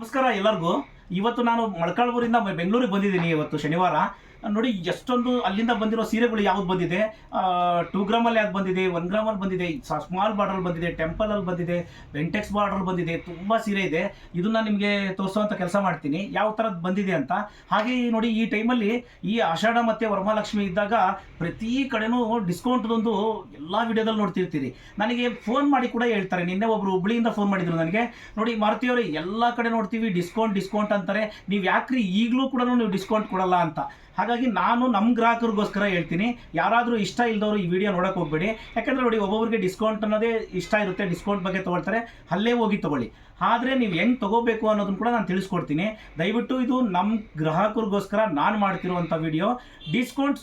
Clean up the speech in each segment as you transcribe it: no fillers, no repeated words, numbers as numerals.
ನಮಸ್ಕಾರ ಎಲ್ಲರಿಗೂ. ಇವತ್ತು ನಾನು ಮೊಳಕಾಲ್ಮೂರಿಂದ ಬೆಂಗಳೂರಿಗೆ ಬಂದಿದ್ದೀನಿ. ಇವತ್ತು ಶನಿವಾರ. ನೋಡಿ ಎಷ್ಟೊಂದು ಅಲ್ಲಿಂದ ಬಂದಿರೋ ಸೀರೆಗಳು ಯಾವ್ದು ಬಂದಿದೆ. 2 ಗ್ರಾಮಲ್ಲಿ ಯಾವ್ದು ಬಂದಿದೆ, 1 ಗ್ರಾಮಲ್ಲಿ ಬಂದಿದೆ, ಸ್ಮಾಲ್ ಬಾರ್ಡರ್ ಬಂದಿದೆ, ಟೆಂಪಲಲ್ಲಿ ಬಂದಿದೆ, ಬೆಂಟೆಕ್ಸ್ ಬಾರ್ಡರ್ ಬಂದಿದೆ. ತುಂಬ ಸೀರೆ ಇದೆ. ಇದನ್ನ ನಿಮಗೆ ತೋರಿಸೋವಂಥ ಕೆಲಸ ಮಾಡ್ತೀನಿ ಯಾವ ಥರದ್ದು ಬಂದಿದೆ ಅಂತ. ಹಾಗೆ ನೋಡಿ ಈ ಟೈಮಲ್ಲಿ ಈ ಆಷಾಢ ಮತ್ತು ವರಮಹಾಲಕ್ಷ್ಮಿ ಇದ್ದಾಗ ಪ್ರತಿ ಕಡೆನೂ ಡಿಸ್ಕೌಂಟ್ದೊಂದು ಎಲ್ಲ ವಿಡಿಯೋದಲ್ಲಿ ನೋಡ್ತಿರ್ತೀರಿ. ನನಗೆ ಫೋನ್ ಮಾಡಿ ಕೂಡ ಹೇಳ್ತಾರೆ. ನಿನ್ನೆ ಒಬ್ಬರು ಹುಬ್ಳಿಯಿಂದ ಫೋನ್ ಮಾಡಿದ್ರು ನನಗೆ. ನೋಡಿ ಮಾರುತಿಯವರೇ, ಎಲ್ಲ ಕಡೆ ನೋಡ್ತೀವಿ ಡಿಸ್ಕೌಂಟ್ ಅಂತಾರೆ, ನೀವು ಯಾಕ್ರಿ ಈಗಲೂ ಕೂಡ ನೀವು ಡಿಸ್ಕೌಂಟ್ ಕೊಡಲ್ಲ ಅಂತ. ಹಾಗಾಗಿ ನಾನು ನಮ್ಮ ಗ್ರಾಹಕರಿಗೋಸ್ಕರ ಹೇಳ್ತೀನಿ, ಯಾರಾದರೂ ಇಷ್ಟ ಇಲ್ಲದವರು ಈ ವಿಡಿಯೋ ನೋಡೋಕೆ ಹೋಗ್ಬೇಡಿ. ಯಾಕಂದರೆ ನೋಡಿ, ಒಬ್ಬೊಬ್ಬರಿಗೆ ಡಿಸ್ಕೌಂಟ್ ಅನ್ನೋದೇ ಇಷ್ಟ ಇರುತ್ತೆ, ಡಿಸ್ಕೌಂಟ್ ಬಗ್ಗೆ ತೊಗೊಳ್ತಾರೆ, ಅಲ್ಲೇ ಹೋಗಿ ತೊಗೊಳ್ಳಿ. ಆದರೆ ನೀವು ಹೆಂಗೆ ತೊಗೋಬೇಕು ಅನ್ನೋದನ್ನು ಕೂಡ ನಾನು ತಿಳಿಸ್ಕೊಡ್ತೀನಿ. ದಯವಿಟ್ಟು ಇದು ನಮ್ಮ ಗ್ರಾಹಕರಿಗೋಸ್ಕರ ನಾನು ಮಾಡ್ತಿರುವಂಥ ವಿಡಿಯೋ. ಡಿಸ್ಕೌಂಟ್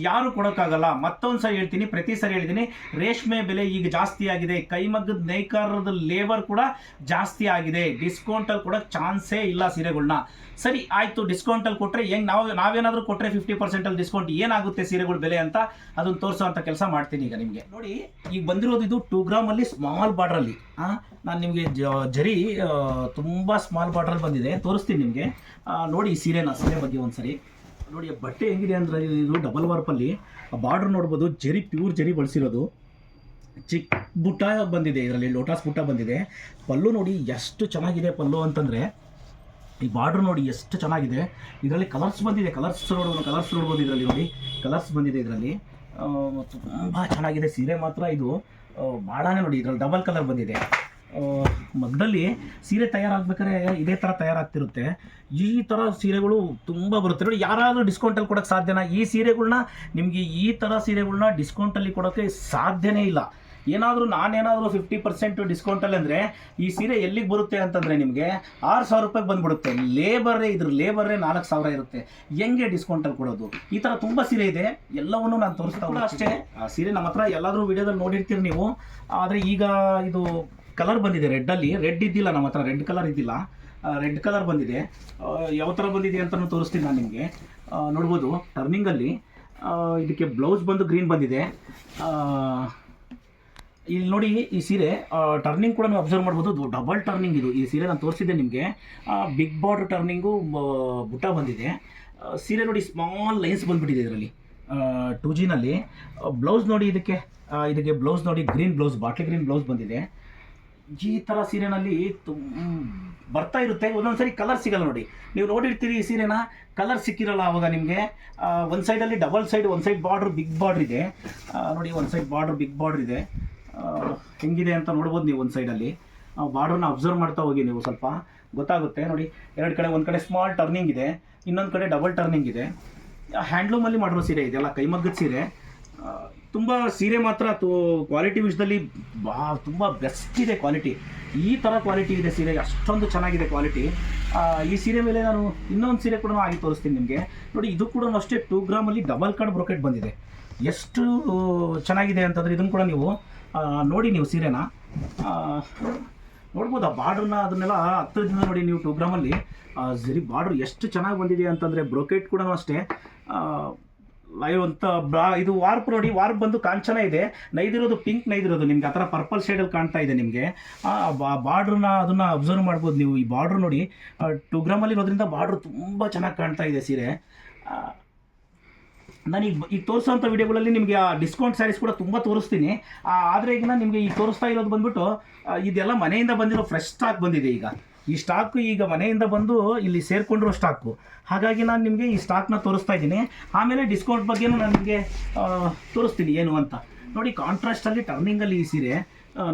ಯಾರು ಕೊಡೋಕ್ಕಾಗಲ್ಲ. ಮತ್ತೊಂದು ಸರಿ ಹೇಳ್ತೀನಿ, ಪ್ರತಿ ಸರಿ ಹೇಳ್ತೀನಿ, ರೇಷ್ಮೆ ಬೆಲೆ ಈಗ ಜಾಸ್ತಿ ಆಗಿದೆ, ಕೈಮಗ್ಗದ ನೇಕಾರರದ ಲೇಬರ್ ಕೂಡ ಜಾಸ್ತಿ ಆಗಿದೆ. ಡಿಸ್ಕೌಂಟಲ್ಲಿ ಕೊಡೋಕ್ಕೆ ಚಾನ್ಸೇ ಇಲ್ಲ ಸೀರೆಗಳನ್ನ. ಸರಿ ಆಯಿತು, ಡಿಸ್ಕೌಂಟಲ್ಲಿ ಕೊಟ್ಟರೆ ಹೆಂಗೆ ನಾವೇನಾದರೂ ಕೊಟ್ಟರೆ 50% ಡಿಸ್ಕೌಂಟ್ ಏನಾಗುತ್ತೆ ಸೀರೆಗಳ ಬೆಲೆ ಅಂತ ಅದನ್ನು ತೋರಿಸೋವಂಥ ಕೆಲಸ ಮಾಡ್ತೀನಿ. ಈಗ ನಿಮಗೆ ನೋಡಿ, ಈಗ ಬಂದಿರೋದು ಇದು 2 ಗ್ರಾಮಲ್ಲಿ ಸ್ಮಾಲ್ ಬಾರ್ಡ್ರಲ್ಲಿ. ನಾನು ನಿಮಗೆ ಜರಿ ತುಂಬ ಸ್ಮಾಲ್ ಬಾರ್ಡ್ರಲ್ಲಿ ಬಂದಿದೆ, ತೋರಿಸ್ತೀನಿ ನಿಮಗೆ. ನೋಡಿ ಈ ಸೀರೆ ಬಗ್ಗೆ ಒಂದು ಸರಿ ನೋಡಿ. ಬಟ್ಟೆ ಹೆಂಗಿದೆ ಅಂದರೆ ಇದು ಡಬಲ್ ವಾರ್ಪಲ್ಲಿ ಬಾರ್ಡ್ರ್ ನೋಡ್ಬೋದು, ಜರಿ ಪ್ಯೂರ್ ಜರಿ ಬಳಸಿರೋದು. ಚಿಕ್ಕ ಬುಟ್ಟ ಬಂದಿದೆ, ಇದರಲ್ಲಿ ಲೋಟಸ್ ಬುಟ್ಟ ಬಂದಿದೆ. ಪಲ್ಲು ನೋಡಿ ಎಷ್ಟು ಚೆನ್ನಾಗಿದೆ ಪಲ್ಲು ಅಂತಂದರೆ. ಈ ಬಾರ್ಡ್ರ್ ನೋಡಿ ಎಷ್ಟು ಚೆನ್ನಾಗಿದೆ. ಇದರಲ್ಲಿ ಕಲರ್ಸ್ ಬಂದಿದೆ, ಕಲರ್ಸ್ ನೋಡ್ಬೋದು. ಇದರಲ್ಲಿ ನೋಡಿ ಕಲರ್ಸ್ ಬಂದಿದೆ. ಇದರಲ್ಲಿ ತುಂಬ ಚೆನ್ನಾಗಿದೆ ಸೀರೆ ಮಾತ್ರ. ಇದು ಭಾಳನೇ ನೋಡಿ, ಇದರಲ್ಲಿ ಡಬಲ್ ಕಲರ್ ಬಂದಿದೆ. ಮಗ್ಗದಲ್ಲಿ ಸೀರೆ ತಯಾರಾಗಬೇಕಾದ್ರೆ ಇದೇ ಥರ ತಯಾರಾಗ್ತಿರುತ್ತೆ. ಈ ಥರ ಸೀರೆಗಳು ತುಂಬ ಬರುತ್ತೆ ನೋಡಿ. ಯಾರಾದರೂ ಡಿಸ್ಕೌಂಟಲ್ಲಿ ಕೊಡೋಕ್ಕೆ ಸಾಧ್ಯನಾ? ಈ ಸೀರೆಗಳ್ನ ನಿಮಗೆ ಈ ಥರ ಸೀರೆಗಳ್ನ ಡಿಸ್ಕೌಂಟಲ್ಲಿ ಕೊಡೋಕ್ಕೆ ಸಾಧ್ಯನೇ ಇಲ್ಲ. ನಾನೇನಾದರೂ 50% ಡಿಸ್ಕೌಂಟಲ್ಲಿ ಅಂದರೆ ಈ ಸೀರೆ ಎಲ್ಲಿಗೆ ಬರುತ್ತೆ ಅಂತಂದರೆ ನಿಮಗೆ 6,000 ರೂಪಾಯಿಗೆ ಬಂದುಬಿಡುತ್ತೆ. ಇದ್ರ ಲೇಬರೇ 4,000 ಇರುತ್ತೆ. ಹೆಂಗೆ ಡಿಸ್ಕೌಂಟಲ್ಲಿ ಕೊಡೋದು? ಈ ಥರ ತುಂಬ ಸೀರೆ ಇದೆ, ಎಲ್ಲವನ್ನೂ ನಾನು ತೋರಿಸ್ತಾ ಕೂಡ ಅಷ್ಟೇ. ಆ ಸೀರೆ ನಮ್ಮ ಹತ್ರ ಎಲ್ಲಾದರೂ ವಿಡಿಯೋದಲ್ಲಿ ನೋಡಿರ್ತೀರಿ ನೀವು. ಆದರೆ ಈಗ ಇದು ಕಲರ್ ಬಂದಿದೆ ರೆಡ್ಡಲ್ಲಿ. ರೆಡ್ ಇದ್ದಿಲ್ಲ ನಮ್ಮ ಹತ್ರ, ರೆಡ್ ಕಲರ್ ಇದ್ದಿಲ್ಲ, ರೆಡ್ ಕಲರ್ ಬಂದಿದೆ. ಯಾವ ಥರ ಬಂದಿದೆ ಅಂತಲೂ ತೋರಿಸ್ತೀನಿ ನಾನು ನಿಮಗೆ. ನೋಡ್ಬೋದು ಟರ್ನಿಂಗಲ್ಲಿ ಇದಕ್ಕೆ ಬ್ಲೌಸ್ ಬಂದು ಗ್ರೀನ್ ಬಂದಿದೆ. ಇಲ್ಲಿ ನೋಡಿ ಈ ಸೀರೆ ಟರ್ನಿಂಗ್ ಕೂಡ ನೀವು ಅಬ್ಸರ್ವ್ ಮಾಡ್ಬೋದು. ಡಬಲ್ ಟರ್ನಿಂಗ್ ಇದು. ಈ ಸೀರೆ ನಾನು ತೋರಿಸಿದ್ದೆ ನಿಮಗೆ. ಬಿಗ್ ಬಾರ್ಡ್ರ್ ಟರ್ನಿಂಗು ಬುಟ್ಟ ಬಂದಿದೆ. ಸೀರೆ ನೋಡಿ ಸ್ಮಾಲ್ ಲೈನ್ಸ್ ಬಂದುಬಿಟ್ಟಿದೆ ಇದರಲ್ಲಿ 2Gನಲ್ಲಿ. ಬ್ಲೌಸ್ ನೋಡಿ, ಇದಕ್ಕೆ ಬ್ಲೌಸ್ ನೋಡಿ green blouse, bottle green blouse ಬಂದಿದೆ. ಈ ಥರ ಸೀರೆನಲ್ಲಿ ಬರ್ತಾ ಇರುತ್ತೆ. ಒಂದೊಂದು ಸರಿ ಕಲರ್ ಸಿಗಲ್ಲ ನೋಡಿ. ನೀವು ನೋಡಿರ್ತೀರಿ ಈ ಸೀರೆನ, ಕಲರ್ ಸಿಕ್ಕಿರಲ್ಲ ಆವಾಗ ನಿಮಗೆ. ಒಂದು ಸೈಡಲ್ಲಿ ಡಬಲ್ ಸೈಡ್, ಒಂದು ಸೈಡ್ ಬಾರ್ಡ್ರ್ ಬಿಗ್ ಬಾರ್ಡ್ರ್ ಇದೆ ನೋಡಿ. ಒಂದು ಸೈಡ್ ಬಾರ್ಡ್ರ್ ಬಿಗ್ ಬಾರ್ಡ್ರ್ ಇದೆ. ಹೆಂಗಿದೆ ಅಂತ ನೋಡ್ಬೋದು ನೀವು. ಒಂದು ಸೈಡಲ್ಲಿ ಬಾರ್ಡ್ರನ್ನ ಅಬ್ಸರ್ವ್ ಮಾಡ್ತಾ ಹೋಗಿ, ನೀವು ಸ್ವಲ್ಪ ಗೊತ್ತಾಗುತ್ತೆ ನೋಡಿ. ಎರಡು ಕಡೆ, ಒಂದು ಕಡೆ ಸ್ಮಾಲ್ ಟರ್ನಿಂಗ್ ಇದೆ, ಇನ್ನೊಂದು ಕಡೆ ಡಬಲ್ ಟರ್ನಿಂಗ್ ಇದೆ. ಹ್ಯಾಂಡ್ಲೂಮಲ್ಲಿ ಮಾಡಿರೋ ಸೀರೆ ಇದೆಲ್ಲ, ಕೈಮಗ್ಗದ ಸೀರೆ. ತುಂಬ ಸೀರೆ ಮಾತ್ರ ಕ್ವಾಲಿಟಿ ವಿಷಯದಲ್ಲಿ ತುಂಬ ಬೆಸ್ಟ್ ಇದೆ ಕ್ವಾಲಿಟಿ. ಈ ಥರ ಕ್ವಾಲಿಟಿ ಇದೆ ಸೀರೆ, ಅಷ್ಟೊಂದು ಚೆನ್ನಾಗಿದೆ ಕ್ವಾಲಿಟಿ. ಈ ಸೀರೆ ಮೇಲೆ ನಾನು ಇನ್ನೊಂದು ಸೀರೆ ಕೂಡ ಆಗಿ ತೋರಿಸ್ತೀನಿ ನಿಮಗೆ. ನೋಡಿ ಇದು ಕೂಡ ಅಷ್ಟೇ 2 ಗ್ರಾಮಲ್ಲಿ ಡಬಲ್ ಕಾರ್ಡ್ ಬ್ರೋಕೆಟ್ ಬಂದಿದೆ. ಎಷ್ಟು ಚೆನ್ನಾಗಿದೆ ಅಂತಂದರೆ ಇದನ್ನು ಕೂಡ ನೀವು ನೋಡಿ. ನೀವು ಸೀರೆನ ನೋಡ್ಬೋದು. ಆ ಬಾರ್ಡ್ರನ್ನ ಅದನ್ನೆಲ್ಲ ಹತ್ತಿರದಿಂದ ನೋಡಿ ನೀವು. 2 ಗ್ರಾಮಲ್ಲಿ ಸರಿ ಬಾರ್ಡ್ರ್ ಎಷ್ಟು ಚೆನ್ನಾಗಿ ಬಂದಿದೆ ಅಂತಂದರೆ. ಬ್ರೋಕೆಟ್ ಕೂಡ ಅಷ್ಟೇ ಲೈವ್ ಅಂತ ಇದು ವಾರ್ಪ್ ನೋಡಿ. ವಾರ್ಪ್ ಬಂದು ಕಾಂಚನ ಇದೆ, ನೈದಿರೋದು ಪಿಂಕ್ ನೈದಿರೋದು ನಿಮ್ಗೆ ಆ ಥರ ಪರ್ಪಲ್ ಶೇಡಲ್ಲಿ ಕಾಣ್ತಾ ಇದೆ ನಿಮಗೆ. ಬಾರ್ಡ್ರನ್ನ ಅದನ್ನು ಅಬ್ಸರ್ವ್ ಮಾಡ್ಬೋದು ನೀವು. ಈ ಬಾರ್ಡ್ರ್ ನೋಡಿ 2 ಗ್ರಾಮಲ್ಲಿ ಇರೋದ್ರಿಂದ ಬಾರ್ಡ್ರ್ ತುಂಬ ಚೆನ್ನಾಗಿ ಕಾಣ್ತಾ ಇದೆ ಸೀರೆ. ನಾನು ಈಗ ತೋರಿಸೋಂಥ ವಿಡಿಯೋಗಳಲ್ಲಿ ನಿಮಗೆ ಆ ಡಿಸ್ಕೌಂಟ್ ಸ್ಯಾರೀಸ್ ಕೂಡ ತುಂಬ ತೋರಿಸ್ತೀನಿ. ಆದರೆ ಈಗ ನಾನು ನಿಮಗೆ ಈಗ ತೋರಿಸ್ತಾ ಇರೋದು ಬಂದುಬಿಟ್ಟು ಇದೆಲ್ಲ ಮನೆಯಿಂದ ಬಂದಿರೋ ಫ್ರೆಶ್ ಸ್ಟಾಕ್ ಬಂದಿದೆ. ಈಗ ಈ ಸ್ಟಾಕು ಈಗ ಮನೆಯಿಂದ ಬಂದು ಇಲ್ಲಿ ಸೇರಿಕೊಂಡಿರೋ ಸ್ಟಾಕು. ಹಾಗಾಗಿ ನಾನು ನಿಮಗೆ ಈ ಸ್ಟಾಕ್ನ ತೋರಿಸ್ತಾ ಇದ್ದೀನಿ. ಆಮೇಲೆ ಡಿಸ್ಕೌಂಟ್ ಬಗ್ಗೆನೂ ನಾನು ನಿಮಗೆ ತೋರಿಸ್ತೀನಿ ಏನು ಅಂತ. ನೋಡಿ ಕಾಂಟ್ರಾಸ್ಟಲ್ಲಿ ಟರ್ನಿಂಗಲ್ಲಿ ಈ ಸೀರೆ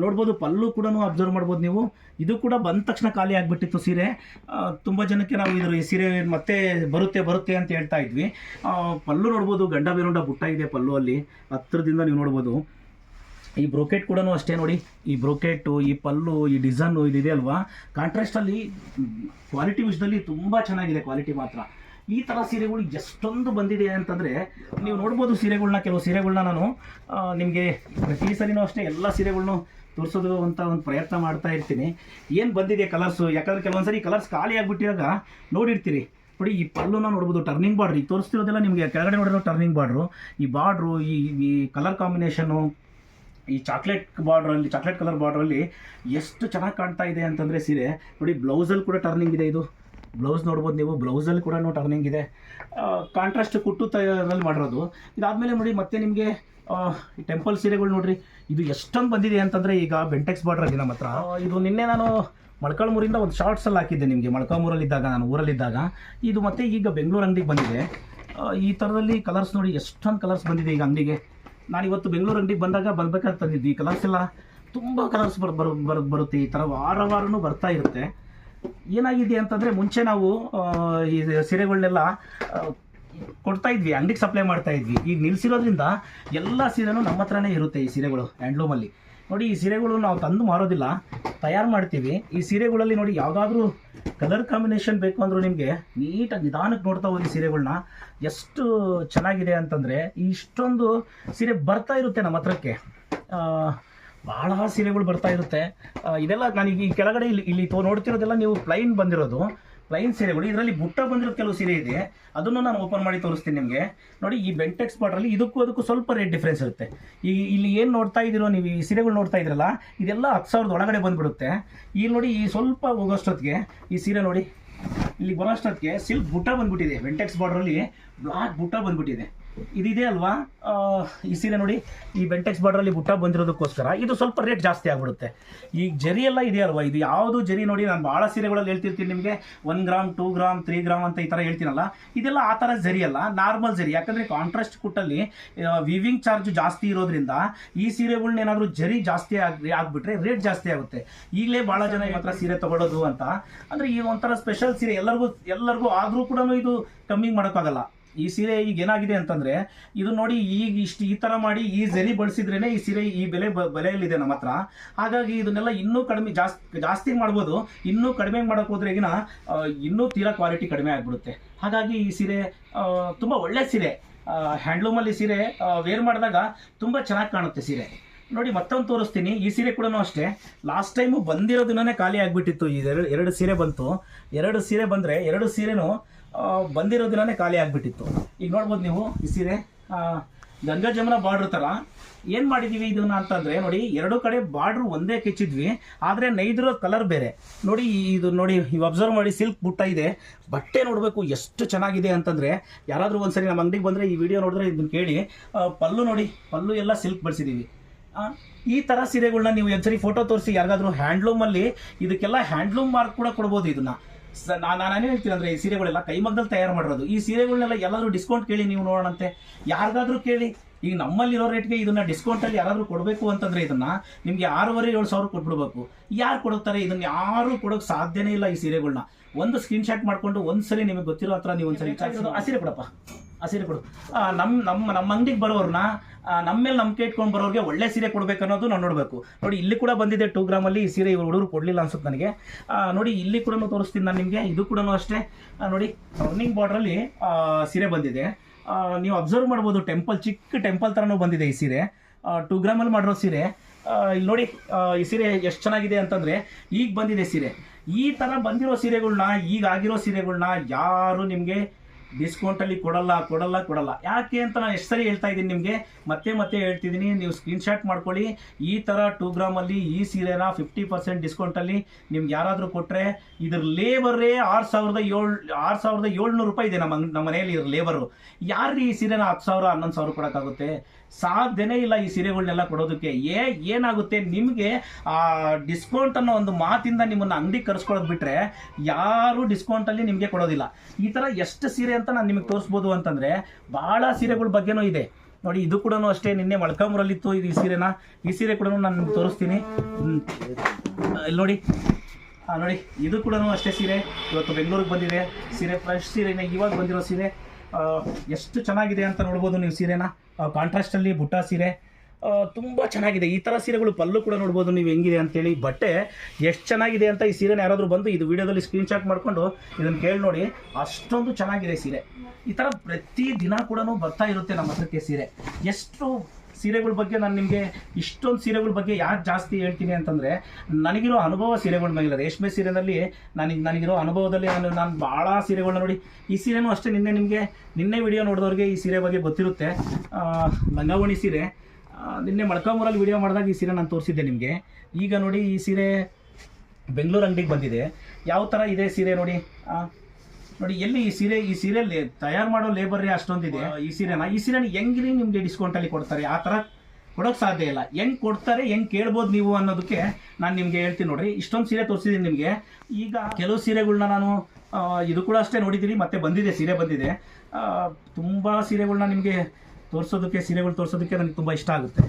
ನೋಡ್ಬೋದು. ಪಲ್ಲು ಕೂಡ ಅಬ್ಸರ್ವ್ ಮಾಡ್ಬೋದು ನೀವು. ಇದು ಕೂಡ ಬಂದ ತಕ್ಷಣ ಖಾಲಿ ಆಗಿಬಿಟ್ಟಿತ್ತು ಸೀರೆ. ತುಂಬ ಜನಕ್ಕೆ ನಾವು ಈ ಸೀರೆ ಮತ್ತೆ ಬರುತ್ತೆ ಅಂತ ಹೇಳ್ತಾ ಇದ್ವಿ. ಪಲ್ಲು ನೋಡ್ಬೋದು, ಗಂಡ ಬೇರುಂಡ ಬುಟ್ಟ ಇದೆ ಪಲ್ಲು ಅಲ್ಲಿ ಹತ್ತಿರದಿಂದ ನೀವು ನೋಡ್ಬೋದು. ಈ ಬ್ರೋಕೆಟ್ ಕೂಡ ಅಷ್ಟೇ ನೋಡಿ. ಈ ಬ್ರೋಕೆಟು, ಈ ಪಲ್ಲು, ಈ ಡಿಸೈನು ಇದಿದೆ ಅಲ್ವಾ, ಕಾಂಟ್ರಾಸ್ಟಲ್ಲಿ ಕ್ವಾಲಿಟಿ ವಿಷಯದಲ್ಲಿ ತುಂಬ ಚೆನ್ನಾಗಿದೆ ಕ್ವಾಲಿಟಿ ಮಾತ್ರ. ಈ ಥರ ಸೀರೆಗಳು ಎಷ್ಟೊಂದು ಬಂದಿದೆ ಅಂತಂದರೆ ನೀವು ನೋಡ್ಬೋದು. ಕೆಲವು ಸೀರೆಗಳನ್ನ ನಾನು ನಿಮಗೆ ಪ್ರತಿ ಸರಿನೂ ಅಷ್ಟೇ ಎಲ್ಲ ಸೀರೆಗಳ್ನು ತೋರಿಸೋದು ಅಂತ ಒಂದು ಪ್ರಯತ್ನ ಮಾಡ್ತಾ ಇರ್ತೀನಿ. ಏನು ಬಂದಿದೆ ಕಲರ್ಸು, ಯಾಕಂದರೆ ಕೆಲವೊಂದು ಸರಿ ಕಲರ್ಸ್ ಖಾಲಿ ಆಗಿಬಿಟ್ಟಿದಾಗ ನೋಡಿರ್ತೀರಿ. ನೋಡಿ ಈ ಪಲ್ಲುನ ನೋಡ್ಬೋದು, ಟರ್ನಿಂಗ್ ಬಾರ್ಡ್ರ್. ಈಗ ತೋರಿಸ್ತಿರೋದೆಲ್ಲ ನಿಮಗೆ ಕೆಳಗಡೆ ನೋಡಿರೋ ಟರ್ನಿಂಗ್ ಬಾರ್ಡ್ರು. ಈ ಬಾರ್ಡ್ರು, ಈ ಕಲರ್ ಕಾಂಬಿನೇಷನ್ನು ಈ ಚಾಕ್ಲೇಟ್ ಕಲರ್ ಬಾರ್ಡ್ರಲ್ಲಿ ಎಷ್ಟು ಚೆನ್ನಾಗಿ ಕಾಣ್ತಾ ಇದೆ ಅಂತಂದರೆ ಸೀರೆ ನೋಡಿ. ಬ್ಲೌಸಲ್ಲಿ ಕೂಡ ಟರ್ನಿಂಗ್ ಇದೆ. ಇದು ಬ್ಲೌಸ್ ನೋಡ್ಬೋದು ನೀವು, ಬ್ಲೌಸಲ್ಲಿ ಕೂಡ ಟರ್ನಿಂಗ್ ಇದೆ. ಕಾಂಟ್ರಾಸ್ಟ್ ಕುಟ್ಟು ತಯಾರಲ್ಲಿ ಮಾಡಿರೋದು. ಇದಾದಮೇಲೆ ನೋಡಿ ಮತ್ತೆ ನಿಮಗೆ ಟೆಂಪಲ್ ಸೀರೆಗಳು ನೋಡ್ರಿ, ಇದು ಎಷ್ಟೊಂದು ಬಂದಿದೆ ಅಂತಂದರೆ ಈಗ ಬೆಂಟೆಕ್ಸ್ ಬಾರ್ಡ್ರ್ ಇದೆ ನಮ್ಮ ಹತ್ರ. ಇದು ನಿನ್ನೆ ನಾನು ಮೊಳಕಾಲ್ಮೂರಿಂದ ಒಂದು ಶಾರ್ಟ್ಸಲ್ಲಿ ಹಾಕಿದ್ದೆ ನಿಮಗೆ, ಮೊಳಕಾಲ್ಮೂರಲ್ಲಿದ್ದಾಗ, ನಾನು ಊರಲ್ಲಿದ್ದಾಗ. ಇದು ಮತ್ತೆ ಈಗ ಬೆಂಗಳೂರು ಅಂಗಡಿಗೆ ಬಂದಿದೆ. ಈ ಥರದಲ್ಲಿ ಕಲರ್ಸ್ ನೋಡಿ, ಎಷ್ಟೊಂದು ಕಲರ್ಸ್ ಬಂದಿದೆ ಈಗ ಅಂಗಡಿಗೆ. ನಾನಿವತ್ತು ಬೆಂಗಳೂರು ಅಂಗಡಿಗೆ ಬರ್ಬೇಕಾದ್ರೆ ತಂದಿದ್ದು. ಈ ಕಲರ್ಸ್ ಎಲ್ಲ ತುಂಬ ಕಲರ್ಸ್ ಬರುತ್ತೆ. ಈ ಥರ ವಾರನೂ ಬರ್ತಾ ಇರುತ್ತೆ. ಏನಾಗಿದೆ ಅಂತಂದರೆ ಮುಂಚೆ ನಾವು ಈ ಸೀರೆಗಳನ್ನೆಲ್ಲ ಕೊಡ್ತಾ ಇದ್ವಿ, ಅಂಗಡಿಗೆ ಸಪ್ಲೈ ಮಾಡ್ತಾ ಇದ್ವಿ. ಈಗ ನಿಲ್ಲಿಸಿರೋದ್ರಿಂದ ಎಲ್ಲ ಸೀರೆನೂ ನಮ್ಮ ಹತ್ರನೇ ಇರುತ್ತೆ. ಈ ಸೀರೆಗಳು ಹ್ಯಾಂಡ್ಲೂಮಲ್ಲಿ ನೋಡಿ, ಈ ಸೀರೆಗಳು ನಾವು ತಂದು ಮಾರೋದಿಲ್ಲ, ತಯಾರು ಮಾಡ್ತೀವಿ. ಈ ಸೀರೆಗಳಲ್ಲಿ ನೋಡಿ ಯಾವುದಾದ್ರೂ ಕಲರ್ ಕಾಂಬಿನೇಷನ್ ಬೇಕು ಅಂದರೂ ನಿಮಗೆ ನೀಟಾಗಿ ನಿಧಾನಕ್ಕೆ ನೋಡ್ತಾ ಹೋಗಿ ಸೀರೆಗಳನ್ನ ಎಷ್ಟು ಚೆನ್ನಾಗಿದೆ ಅಂತಂದರೆ ಇಷ್ಟೊಂದು ಸೀರೆ ಬರ್ತಾ ಇರುತ್ತೆ ನಮ್ಮ ಹತ್ರಕ್ಕೆ. ಭಾಳ ಸೀರೆಗಳು ಬರ್ತಾ ಇರುತ್ತೆ. ಇದೆಲ್ಲ ನನಗೆ ಈ ಕೆಳಗಡೆ ಇಲ್ಲಿ ನೋಡ್ತಿರೋದೆಲ್ಲ ನೀವು ಪ್ಲೈನ್ ಸೀರೆಗಳು. ಇದರಲ್ಲಿ ಬುಟ್ಟ ಬಂದಿರೋದು ಕೆಲವು ಸೀರೆ ಇದೆ, ಅದನ್ನು ನಾನು ಓಪನ್ ಮಾಡಿ ತೋರಿಸ್ತೀನಿ ನಿಮಗೆ. ನೋಡಿ, ಈ ಬೆಂಟೆಕ್ಸ್ ಬಾರ್ಡ್ರಲ್ಲಿ ಅದಕ್ಕೂ ಸ್ವಲ್ಪ ರೇಟ್ ಡಿಫ್ರೆನ್ಸ್ ಇರುತ್ತೆ. ಇಲ್ಲಿ ಏನು ನೋಡ್ತಾ ಇದ್ದೀರೋ ನೀವು, ಈ ಸೀರೆಗಳು ನೋಡ್ತಾ ಇದ್ರಲ್ಲ, ಇದೆಲ್ಲ 10,000 ಒಳಗಡೆ ಬಂದುಬಿಡುತ್ತೆ. ಇಲ್ಲಿ ನೋಡಿ, ಈ ಸ್ವಲ್ಪ ಹೋಗೋಷ್ಟೊತ್ತಿಗೆ ಈ ಸೀರೆ ನೋಡಿ, ಇಲ್ಲಿ ಬರೋಷ್ಟೊತ್ತಿಗೆ ಸಿಲ್ಕ್ ಬುಟ್ಟ ಬಂದ್ಬಿಟ್ಟಿದೆ. ಬೆಂಟೆಕ್ಸ್ ಬಾರ್ಡ್ರಲ್ಲಿ ಬ್ಲಾಕ್ ಬುಟ್ಟ ಬಂದ್ಬಿಟ್ಟಿದೆ. ಇದಿದೆ ಅಲ್ವಾ ಈ ಸೀರೆ ನೋಡಿ, ಈ ಬೆಂಟೆಕ್ಸ್ ಬಾರ್ಡ್ರಲ್ಲಿ ಬುಟ್ಟ ಬಂದಿರೋದಕ್ಕೋಸ್ಕರ ಇದು ಸ್ವಲ್ಪ ರೇಟ್ ಜಾಸ್ತಿ ಆಗಿಬಿಡುತ್ತೆ. ಈಗ ಜರಿ ಎಲ್ಲ ಇದೆ ಅಲ್ವಾ, ಇದು ಯಾವುದು ಜರಿ ನೋಡಿ, ನಾನು ಭಾಳ ಸೀರೆಗಳಲ್ಲಿ ಹೇಳ್ತಿರ್ತೀನಿ ನಿಮಗೆ 1 ಗ್ರಾಮ್ 2 ಗ್ರಾಮ್ 3 ಗ್ರಾಮ್ ಅಂತ ಈ ಥರ ಹೇಳ್ತೀನಲ್ಲ, ಇದೆಲ್ಲ ಆ ಥರ ಜರಿ ಅಲ್ಲ, ನಾರ್ಮಲ್ ಜರಿ. ಯಾಕಂದರೆ ಕಾಂಟ್ರಾಸ್ಟ್ ಕುಟ್ಟಲ್ಲಿ ವಿವಿಂಗ್ ಚಾರ್ಜ್ ಜಾಸ್ತಿ ಇರೋದ್ರಿಂದ ಈ ಸೀರೆಗಳ್ನ ಏನಾದರೂ ಜರಿ ಜಾಸ್ತಿ ಆಗಿಬಿಟ್ರೆ ರೇಟ್ ಜಾಸ್ತಿ ಆಗುತ್ತೆ. ಈಗಲೇ ಭಾಳ ಜನ ಮಾತ್ರ ಸೀರೆ ತೊಗೊಳ್ಳೋದು ಅಂತ ಅಂದರೆ ಈ ಒಂಥರ ಸ್ಪೆಷಲ್ ಸೀರೆ ಎಲ್ಲರಿಗೂ ಆದರೂ ಕೂಡ ಇದು ಕಮ್ಮಿ ಮಾಡೋಕ್ಕಾಗಲ್ಲ. ಈ ಸೀರೆ ಈಗ ಏನಾಗಿದೆ ಅಂತಂದರೆ, ಇದು ನೋಡಿ, ಈಗ ಈ ಥರ ಮಾಡಿ ಈ ಜರಿ ಬಳಸಿದ್ರೇ ಈ ಸೀರೆ ಈ ಬೆಲೆಯಲ್ಲಿದೆ ನಮ್ಮ ಹತ್ರ. ಹಾಗಾಗಿ ಇದನ್ನೆಲ್ಲ ಇನ್ನೂ ಕಡಿಮೆ ಜಾಸ್ತಿ ಮಾಡ್ಬೋದು. ಇನ್ನೂ ಕಡಿಮೆ ಮಾಡೋಕೆ ಹೋದ್ರೆ ಈಗಿನ ಇನ್ನೂ ತೀರಾ ಕ್ವಾಲಿಟಿ ಕಡಿಮೆ ಆಗಿಬಿಡುತ್ತೆ. ಹಾಗಾಗಿ ಈ ಸೀರೆ ತುಂಬ ಒಳ್ಳೆ ಸೀರೆ. ಹ್ಯಾಂಡ್ಲೂಮಲ್ಲಿ ಸೀರೆ ವೇರ್ ಮಾಡಿದಾಗ ತುಂಬ ಚೆನ್ನಾಗಿ ಕಾಣುತ್ತೆ ಸೀರೆ. ನೋಡಿ, ಮತ್ತೊಂದು ತೋರಿಸ್ತೀನಿ. ಈ ಸೀರೆ ಕೂಡ ಅಷ್ಟೇ, ಲಾಸ್ಟ್ ಟೈಮು ಬಂದಿರೋ ದಿನನೇ ಖಾಲಿ ಆಗಿಬಿಟ್ಟಿತ್ತು. ಈ ಎರಡು ಸೀರೆ ಬಂತು. 2 ಸೀರೆ ಬಂದರೆ 2 ಸೀರೆನೂ ಬಂದಿರೋ ದಿನನೇ ಖಾಲಿ ಆಗಿಬಿಟ್ಟಿತ್ತು. ಈಗ ನೋಡ್ಬೋದು ನೀವು, ಈ ಸೀರೆ ಗಂಗಾ ಜಮುನಾ ಬಾರ್ಡ್ರ್ ಥರ ಏನು ಮಾಡಿದ್ದೀವಿ ಇದನ್ನು ಅಂತಂದರೆ, ನೋಡಿ, 2 ಕಡೆ ಬಾರ್ಡ್ರು ಒಂದೇ ಕೆಚ್ಚಿದ್ವಿ, ಆದರೆ ನೈದಿರೋ ಕಲರ್ ಬೇರೆ. ನೋಡಿ, ಇದು ನೋಡಿ, ಇವು ಅಬ್ಸರ್ವ್ ಮಾಡಿ, ಸಿಲ್ಕ್ ಬುಟ್ಟ ಇದೆ. ಬಟ್ಟೆ ನೋಡಬೇಕು ಎಷ್ಟು ಚೆನ್ನಾಗಿದೆ ಅಂತಂದರೆ, ಯಾರಾದರೂ ಒಂದ್ಸರಿ ನಮ್ಮ ಅಂಗಡಿಗೆ ಬಂದರೆ ಈ ವಿಡಿಯೋ ನೋಡಿದ್ರೆ ಇದನ್ನು ಕೇಳಿ. ಪಲ್ಲು ನೋಡಿ, ಪಲ್ಲು ಎಲ್ಲ ಸಿಲ್ಕ್ ಬಳಸಿದ್ದೀವಿ. ಈ ಥರ ಸೀರೆಗಳನ್ನ ನೀವು ಒಂದ್ಸರಿ ಫೋಟೋ ತೋರಿಸಿ ಯಾರಿಗಾದ್ರೂ ಹ್ಯಾಂಡ್ಲೂಮಲ್ಲಿ, ಇದಕ್ಕೆಲ್ಲ ಹ್ಯಾಂಡ್ಲೂಮ್ ಮಾರ್ಕ್ ಕೂಡ ಕೊಡ್ಬೋದು. ಇದನ್ನು ನಾನೇ ಹೇಳ್ತೀನಿ ಅಂದರೆ, ಈ ಸೀರೆಗಳೆಲ್ಲ ಕೈಮಗ್ಗದಲ್ಲಿ ತಯಾರು ಮಾಡಿರೋದು. ಈ ಸೀರೆಗಳನ್ನೆಲ್ಲ ಎಲ್ಲಾದರೂ ಡಿಸ್ಕೌಂಟ್ ಕೇಳಿ ನೀವು ನೋಡೋಣಂತೆ, ಯಾರಿಗಾದ್ರೂ ಕೇಳಿ. ಈಗ ನಮ್ಮಲ್ಲಿರೋ ರೇಟ್ಗೆ ಇದನ್ನು ಡಿಸ್ಕೌಂಟಲ್ಲಿ ಯಾರಾದರೂ ಕೊಡಬೇಕು ಅಂತಂದರೆ ಇದನ್ನು ನಿಮಗೆ 6,500-7,000 ಕೊಟ್ಬಿಡ್ಬೇಕು. ಯಾರು ಕೊಡುತ್ತಾರೆ? ಇದನ್ನು ಯಾರೂ ಕೊಡೋಕ್ಕೆ ಸಾಧ್ಯನೇ ಇಲ್ಲ. ಈ ಸೀರೆಗಳನ್ನ ಒಂದು ಸ್ಕ್ರೀನ್ಶಾಟ್ ಮಾಡಿಕೊಂಡು ಒಂದ್ಸರಿ ನಿಮಗೆ ಗೊತ್ತಿರೋ ಹತ್ರ ನೀವು ಒಂದ್ಸರಿ ಆ ಸೀರೆ ಕೊಡಪ್ಪ, ಆ ಸೀರೆ ಕೊಡು. ನಮ್ಮ ಅಂಗಡಿಗೆ ಬರೋರನ್ನ, ನಮ್ಮ ಮೇಲೆ ನಂಬಿಕೆ ಇಟ್ಕೊಂಡು ಬರೋರಿಗೆ ಒಳ್ಳೆ ಸೀರೆ ಕೊಡಬೇಕು ಅನ್ನೋದು ನಾವು ನೋಡಬೇಕು. ನೋಡಿ, ಇಲ್ಲಿ ಕೂಡ ಬಂದಿದೆ 2 ಗ್ರಾಮಲ್ಲಿ. ಈ ಸೀರೆ ಇವರು ಹುಡುಗರು ಕೊಡಲಿಲ್ಲ ಅನ್ಸುತ್ತೆ ನನಗೆ. ನೋಡಿ, ಇಲ್ಲಿ ಕೂಡ ತೋರಿಸ್ತೀನಿ ನಾನು ನಿಮಗೆ. ಇದು ಕೂಡ ಅಷ್ಟೇ ನೋಡಿ, ಟರ್ನಿಂಗ್ ಬಾರ್ಡ್ರಲ್ಲಿ ಸೀರೆ ಬಂದಿದೆ. ನೀವು ಅಬ್ಸರ್ವ್ ಮಾಡ್ಬೋದು, ಚಿಕ್ಕ ಟೆಂಪಲ್ ಥರನೂ ಬಂದಿದೆ ಈ ಸೀರೆ. 2 ಗ್ರಾಮಲ್ಲಿ ಮಾಡಿರೋ ಸೀರೆ. ಇಲ್ಲಿ ನೋಡಿ, ಈ ಸೀರೆ ಎಷ್ಟು ಚೆನ್ನಾಗಿದೆ ಅಂತಂದರೆ, ಈಗ ಬಂದಿದೆ ಸೀರೆ. ಈ ಥರ ಬಂದಿರೋ ಸೀರೆಗಳ್ನ, ಈಗ ಆಗಿರೋ ಸೀರೆಗಳ್ನ ಯಾರು ನಿಮಗೆ ಡಿಸ್ಕೌಂಟಲ್ಲಿ ಕೊಡಲ್ಲ. ಯಾಕೆ ಅಂತ ನಾನು ಎಷ್ಟು ಸರಿ ಹೇಳ್ತಾ ಇದ್ದೀನಿ ನಿಮಗೆ, ಮತ್ತೆ ಹೇಳ್ತಿದ್ದೀನಿ. ನೀವು ಸ್ಕ್ರೀನ್ಶಾಟ್ ಮಾಡ್ಕೊಳ್ಳಿ. ಈ ಥರ 2 ಗ್ರಾಮಲ್ಲಿ ಈ ಸೀರೆನ 50% ಡಿಸ್ಕೌಂಟಲ್ಲಿ ನಿಮ್ಗೆ ಯಾರಾದರೂ ಕೊಟ್ಟರೆ, ಇದ್ರ ಲೇಬರೇ 6,700 ರೂಪಾಯಿ ಇದೆ ನಮ್ಮ ಮನೆಯಲ್ಲಿ. ಇದ್ರ ಲೇಬರು ಯಾರು ಈ ಸೀರೆನ 10,000 11,000 ಕೊಡೋಕ್ಕಾಗುತ್ತೆ? ಸಾಧ್ಯನೇ ಇಲ್ಲ ಈ ಸೀರೆಗಳನ್ನೆಲ್ಲ ಕೊಡೋದಕ್ಕೆ. ಏನಾಗುತ್ತೆ, ನಿಮಗೆ ಡಿಸ್ಕೌಂಟ್ ಅನ್ನೋ ಒಂದು ಮಾತಿಂದ ನಿಮ್ಮನ್ನು ಅಂಗಡಿ ಕರೆಸ್ಕೊಳ್ಳೋದು ಬಿಟ್ಟರೆ ಯಾರು ಡಿಸ್ಕೌಂಟಲ್ಲಿ ನಿಮಗೆ ಕೊಡೋದಿಲ್ಲ. ಈ ಥರ ಎಷ್ಟು ಸೀರೆ ಅಂತ ನಾನು ನಿಮಗೆ ತೋರಿಸ್ಬೋದು ಅಂತಂದರೆ, ಭಾಳ ಸೀರೆಗಳ ಬಗ್ಗೆನೂ ಇದೆ. ನೋಡಿ, ಇದು ಕೂಡ ಅಷ್ಟೇ, ನಿನ್ನೆ ಮೊಳಕಾಲ್ಮೂರಲ್ಲಿತ್ತು ಇದು ಈ ಸೀರೆ ಕೂಡ ನಾನು ನಿಮ್ಗೆ ತೋರಿಸ್ತೀನಿ. ಇಲ್ಲಿ ನೋಡಿ, ಇದು ಕೂಡ ಅಷ್ಟೇ ಸೀರೆ. ಇವತ್ತು ಬೆಂಗಳೂರಿಗೆ ಬಂದಿದೆ ಸೀರೆ, ಫ್ರೆಶ್ ಸೀರೆನೇ, ಇವಾಗ ಬಂದಿರೋ ಸೀರೆ. ಎಷ್ಟು ಚೆನ್ನಾಗಿದೆ ಅಂತ ನೋಡ್ಬೋದು ನೀವು ಸೀರೆನ. ಕಾಂಟ್ರಾಸ್ಟಲ್ಲಿ ಬುಟ್ಟ ಸೀರೆ ತುಂಬ ಚೆನ್ನಾಗಿದೆ. ಈ ಥರ ಸೀರೆಗಳು ಪಲ್ಲು ಕೂಡ ನೋಡ್ಬೋದು ನೀವು ಹೆಂಗಿದೆ ಅಂತೇಳಿ. ಬಟ್ಟೆ ಎಷ್ಟು ಚೆನ್ನಾಗಿದೆ ಅಂತ ಈ ಸೀರೆನ ಯಾರಾದರೂ ಬಂದು ಇದು ವಿಡಿಯೋದಲ್ಲಿ ಸ್ಕ್ರೀನ್ಶಾಟ್ ಮಾಡಿಕೊಂಡು ಇದನ್ನು ಕೇಳಿ ನೋಡಿ, ಅಷ್ಟೊಂದು ಚೆನ್ನಾಗಿದೆ ಸೀರೆ. ಈ ಥರ ಪ್ರತಿ ದಿನ ಕೂಡ ಬರ್ತಾ ಇರುತ್ತೆ ನಮ್ಮ ಹತ್ರಕ್ಕೆ ಸೀರೆ. ಎಷ್ಟು ಸೀರೆಗಳ ಬಗ್ಗೆ ನಾನು ನಿಮಗೆ ಇಷ್ಟೊಂದು ಸೀರೆಗಳ ಬಗ್ಗೆ ಯಾಕೆ ಜಾಸ್ತಿ ಹೇಳ್ತೀನಿ ಅಂತಂದರೆ, ನನಗಿರೋ ಅನುಭವ ಸೀರೆಗಳ ಮೇಲೆ. ರೇಷ್ಮೆ ಸೀರೆನಲ್ಲಿ ನನಗಿರೋ ಅನುಭವದಲ್ಲಿ ನಾನು ಭಾಳ ಸೀರೆಗಳನ್ನ ನೋಡಿ. ಈ ಸೀರೆನೂ ಅಷ್ಟೇ, ನಿನ್ನೆ ವಿಡಿಯೋ ನೋಡಿದವ್ರಿಗೆ ಈ ಸೀರೆ ಬಗ್ಗೆ ಗೊತ್ತಿರುತ್ತೆ. ಲಂಗಾವಣಿ ಸೀರೆ. ನಿನ್ನೆ ಮೊಳಕಾಲ್ಮೂರಲ್ಲಿ ವಿಡಿಯೋ ಮಾಡಿದಾಗ ಈ ಸೀರೆ ನಾನು ತೋರಿಸಿದ್ದೆ ನಿಮಗೆ. ಈಗ ನೋಡಿ ಈ ಸೀರೆ ಬೆಂಗಳೂರು ಅಂಗಡಿಗೆ ಬಂದಿದೆ. ಯಾವ ಥರ ಇದೆ ಸೀರೆ ನೋಡಿ. ನೋಡಿ ಎಲ್ಲಿ ಈ ಸೀರೆ ತಯಾರು ಮಾಡೋ ಲೇಬರೇ ಅಷ್ಟೊಂದಿದೆ. ಈ ಸೀರೆನ ಹೆಂಗ್ರಿ ನಿಮಗೆ ಡಿಸ್ಕೌಂಟಲ್ಲಿ ಕೊಡ್ತಾರೆ? ಆ ಥರ ಕೊಡೋಕ್ಕೆ ಸಾಧ್ಯ ಇಲ್ಲ. ಹೆಂಗೆ ಕೊಡ್ತಾರೆ, ಹೆಂಗೆ ಕೇಳ್ಬೋದು ನೀವು ಅನ್ನೋದಕ್ಕೆ ನಾನು ನಿಮಗೆ ಹೇಳ್ತೀನಿ ನೋಡಿರಿ. ಇಷ್ಟೊಂದು ಸೀರೆ ತೋರಿಸಿದ್ದೀನಿ ನಿಮಗೆ. ಈಗ ಕೆಲವು ಸೀರೆಗಳ್ನ ನಾನು ಇದು ಕೂಡ ಅಷ್ಟೇ ನೋಡಿದ್ದೀನಿ, ಮತ್ತೆ ಬಂದಿದೆ ಸೀರೆ ಬಂದಿದೆ. ತುಂಬ ಸೀರೆಗಳ್ನ ನಿಮಗೆ ಸೀರೆಗಳು ತೋರಿಸೋದಕ್ಕೆ ನನಗೆ ತುಂಬ ಇಷ್ಟ ಆಗುತ್ತೆ.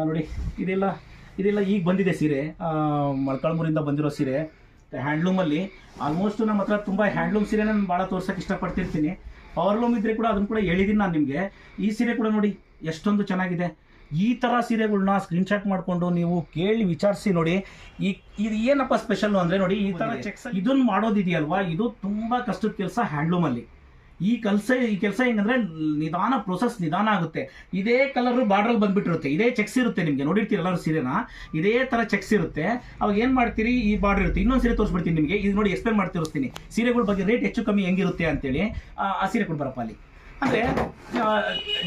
ನೋಡಿ ಇದೆಲ್ಲ ಈಗ ಬಂದಿದೆ ಸೀರೆ, ಮೊಳಕಾಲ್ಮೂರಿಂದ ಬಂದಿರೋ ಸೀರೆ ಹ್ಯಾಂಡ್ಲೂಮಲ್ಲಿ. ಆಲ್ಮೋಸ್ಟ್ ನಮ್ಮ ಹತ್ರ ತುಂಬ ಹ್ಯಾಂಡ್ಲೂಮ್ ಸೀರೆ ನಾನು ಭಾಳ ತೋರ್ಸೋಕ್ಕೆ ಇಷ್ಟಪಡ್ತಿರ್ತೀನಿ. ಪವರ್ಲೂಮ್ ಇದ್ದರೆ ಕೂಡ ಅದನ್ನು ಕೂಡ ಹೇಳಿದ್ದೀನಿ ನಾನು ನಿಮಗೆ. ಈ ಸೀರೆ ಕೂಡ ನೋಡಿ ಎಷ್ಟೊಂದು ಚೆನ್ನಾಗಿದೆ. ಈ ಥರ ಸೀರೆಗಳ್ನ ಸ್ಕ್ರೀನ್ಶಾಟ್ ಮಾಡಿಕೊಂಡು ನೀವು ಕೇಳಿ ವಿಚಾರಿಸಿ ನೋಡಿ. ಇದು ಏನಪ್ಪ ಸ್ಪೆಷಲ್ಲು ಅಂದರೆ ನೋಡಿ, ಈ ಥರ ಚೆಕ್ಸ್ ಇದನ್ನು ಮಾಡೋದಿದೆಯಲ್ವಾ, ಇದು ತುಂಬ ಕಷ್ಟದ ಕೆಲಸ ಹ್ಯಾಂಡ್ಲೂಮಲ್ಲಿ. ಈ ಕೆಲಸ ಹೆಂಗಂದ್ರೆ ನಿಧಾನ ಆಗುತ್ತೆ. ಇದೇ ಕಲರ್ ಬಾರ್ಡ್ರಲ್ಲಿ ಬಂದ್ಬಿಟ್ಟಿರುತ್ತೆ, ಇದೇ ಚೆಕ್ಸ್ ಇರುತ್ತೆ. ನಿಮಗೆ ನೋಡಿರ್ತೀರಿ ಎಲ್ಲರೂ ಸೀರೆನ, ಇದೇ ಥರ ಚೆಕ್ಸ್ ಇರುತ್ತೆ. ಅವಾಗ ಏನು ಮಾಡ್ತೀರಿ, ಈ ಬಾರ್ಡರ್ ಇರುತ್ತೆ. ಇನ್ನೊಂದು ಸೀರೆ ತೋರಿಸ್ಬಿಡ್ತೀನಿ ನಿಮಗೆ. ಇದು ನೋಡಿ ಎಕ್ಸ್ಪ್ಲೇನ್ ಮಾಡಿ ತೋರಿಸ್ತೀನಿ ಸೀರೆಗಳ ಬಗ್ಗೆ, ರೇಟ್ ಹೆಚ್ಚು ಕಮ್ಮಿ ಹೆಂಗಿರುತ್ತೆ ಅಂತೇಳಿ. ಆ ಸೀರೆ ಕೂಡ ಬರಪ್ಪ ಅಲ್ಲಿ. ಅಂದರೆ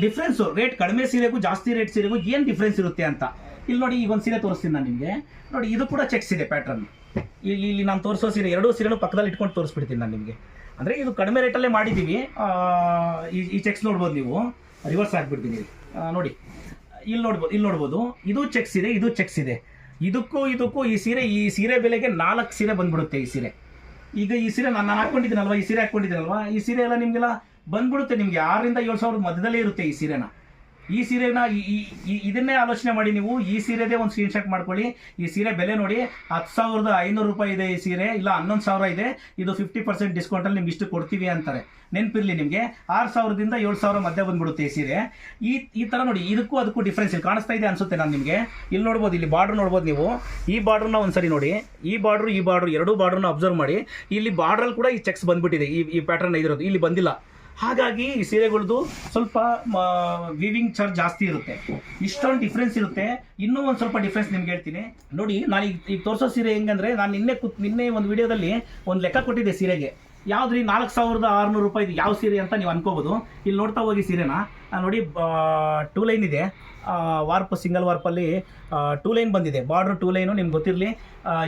ಡಿಫ್ರೆನ್ಸು, ರೇಟ್ ಕಡಿಮೆ ಸೀರೆಗೂ ಜಾಸ್ತಿ ರೇಟ್ ಸೀರೆಗೂ ಏನು ಡಿಫ್ರೆನ್ಸ್ ಇರುತ್ತೆ ಅಂತ. ಇಲ್ಲಿ ನೋಡಿ, ಈಗ ಒಂದು ಸೀರೆ ತೋರಿಸ್ತೀನಿ ನಾನು ನಿಮಗೆ. ನೋಡಿ ಇದು ಕೂಡ ಚೆಕ್ಸ್ ಇದೆ ಪ್ಯಾಟ್ರನ್. ಇಲ್ಲಿ ನಾನು ತೋರಿಸೋ ಸೀರೆ ಎರಡೂ ಸೀರೆನೂ ಪಕ್ಕದಲ್ಲಿ ಇಟ್ಕೊಂಡು ತೋರಿಸ್ಬಿಡ್ತೀನಿ ನಾನು ನಿಮಗೆ. ಅಂದರೆ ಇದು ಕಡಿಮೆ ರೇಟಲ್ಲೇ ಮಾಡಿದ್ದೀವಿ. ಈ ಚೆಕ್ಸ್ ನೋಡ್ಬೋದು ನೀವು. ರಿವರ್ಸ್ ಆಗಿಬಿಡ್ತೀನಿ ನೋಡಿ. ಇಲ್ಲಿ ನೋಡ್ಬೋದು ಇದು ಚೆಕ್ಸ್ ಇದೆ, ಇದು ಚೆಕ್ಸ್ ಇದೆ. ಇದಕ್ಕೂ ಈ ಸೀರೆ ಬೆಲೆಗೆ 4 ಸೀರೆ ಬಂದ್ಬಿಡುತ್ತೆ ಈ ಸೀರೆ. ಈಗ ಈ ಸೀರೆ ನಾನು ಹಾಕ್ಕೊಂಡಿದ್ದೀನಲ್ವ, ಈ ಸೀರೆ ಎಲ್ಲ ನಿಮಗೆಲ್ಲ ಬಂದ್ಬಿಡುತ್ತೆ. ನಿಮಗೆ 6,000 to 7,000 ಮಧ್ಯದಲ್ಲೇ ಇರುತ್ತೆ ಈ ಸೀರೆನ. ಇದನ್ನೇ ಆಲೋಚನೆ ಮಾಡಿ ನೀವು. ಈ ಸೀರೆದೇ ಒಂದು ಸ್ಕ್ರೀನ್ಶಾಟ್ ಮಾಡ್ಕೊಳ್ಳಿ. ಈ ಸೀರೆ ಬೆಲೆ ನೋಡಿ, 10,500 ರೂಪಾಯಿ ಇದೆ ಈ ಸೀರೆ, ಇಲ್ಲ 11,000 ಇದೆ. ಇದು 50% ಡಿಸ್ಕೌಂಟಲ್ಲಿ ನಿಮ್ಗೆ ಇಷ್ಟು ಕೊಡ್ತೀವಿ ಅಂತಾರೆ. ನೆನಪಿರಲಿ ನಿಮಗೆ, 6,000 to 7,000 ಮಧ್ಯೆ ಬಂದ್ಬಿಡುತ್ತೆ ಈ ಸೀರೆ. ಈ ಥರ ನೋಡಿ, ಅದಕ್ಕೂ ಡಿಫ್ರೆನ್ಸ್ ಇಲ್ಲಿ ಕಾಣಿಸ್ತಾ ಇದೆ ಅನ್ಸುತ್ತೆ ನಾನು ನಿಮಗೆ. ಇಲ್ಲಿ ನೋಡ್ಬೋದು, ಇಲ್ಲಿ ಬಾರ್ಡ್ರ್ ನೋಡ್ಬೋದು ನೀವು. ಈ ಬಾರ್ಡ್ರನ್ನ ಒಂದ್ಸರಿ ನೋಡಿ, ಈ ಬಾರ್ಡ್ರ್ ಎರಡೂ ಬಾರ್ಡ್ರನ್ನ ಅಬ್ಸರ್ವ್ ಮಾಡಿ. ಇಲ್ಲಿ ಬಾರ್ಡ್ರಲ್ಲಿ ಕೂಡ ಈ ಚೆಕ್ಸ್ ಬಂದ್ಬಿಟ್ಟಿದೆ. ಈ ಪ್ಯಾಟರ್ನ್ ಇದಿರೋದು ಇಲ್ಲಿ ಬಂದಿಲ್ಲ. ಹಾಗಾಗಿ ಈ ಸೀರೆಗಳದ್ದು ಸ್ವಲ್ಪ ವೀವಿಂಗ್ ಚಾರ್ಜ್ ಜಾಸ್ತಿ ಇರುತ್ತೆ. ಇಷ್ಟೊಂದು ಡಿಫ್ರೆನ್ಸ್ ಇರುತ್ತೆ. ಇನ್ನೂ ಒಂದು ಸ್ವಲ್ಪ ಡಿಫ್ರೆನ್ಸ್ ನಿಮ್ಗೆ ಹೇಳ್ತೀನಿ ನೋಡಿ. ನಾನು ಈಗ ತೋರಿಸೋ ಸೀರೆ ಹೆಂಗಂದ್ರೆ, ನಾನು ನಿನ್ನೆ ಒಂದು ವಿಡಿಯೋದಲ್ಲಿ ಒಂದು ಲೆಕ್ಕ ಕೊಟ್ಟಿದ್ದೆ ಸೀರೆಗೆ. ಯಾವುದ್ರಿ 4,600 ರೂಪಾಯಿದು ಯಾವ ಸೀರೆ ಅಂತ ನೀವು ಅನ್ಕೋಬೋದು. ಇಲ್ಲಿ ನೋಡ್ತಾ ಹೋಗಿ ಸೀರೆನ ನೋಡಿ. 2 ಲೈನ್ ಇದೆ, ಸಿಂಗಲ್ ವಾರ್ಪಲ್ಲಿ 2 ಲೈನ್ ಬಂದಿದೆ. ಬಾರ್ಡ್ರ್ 2 ಲೈನು ನಿಮ್ಗೆ ಗೊತ್ತಿರಲಿ.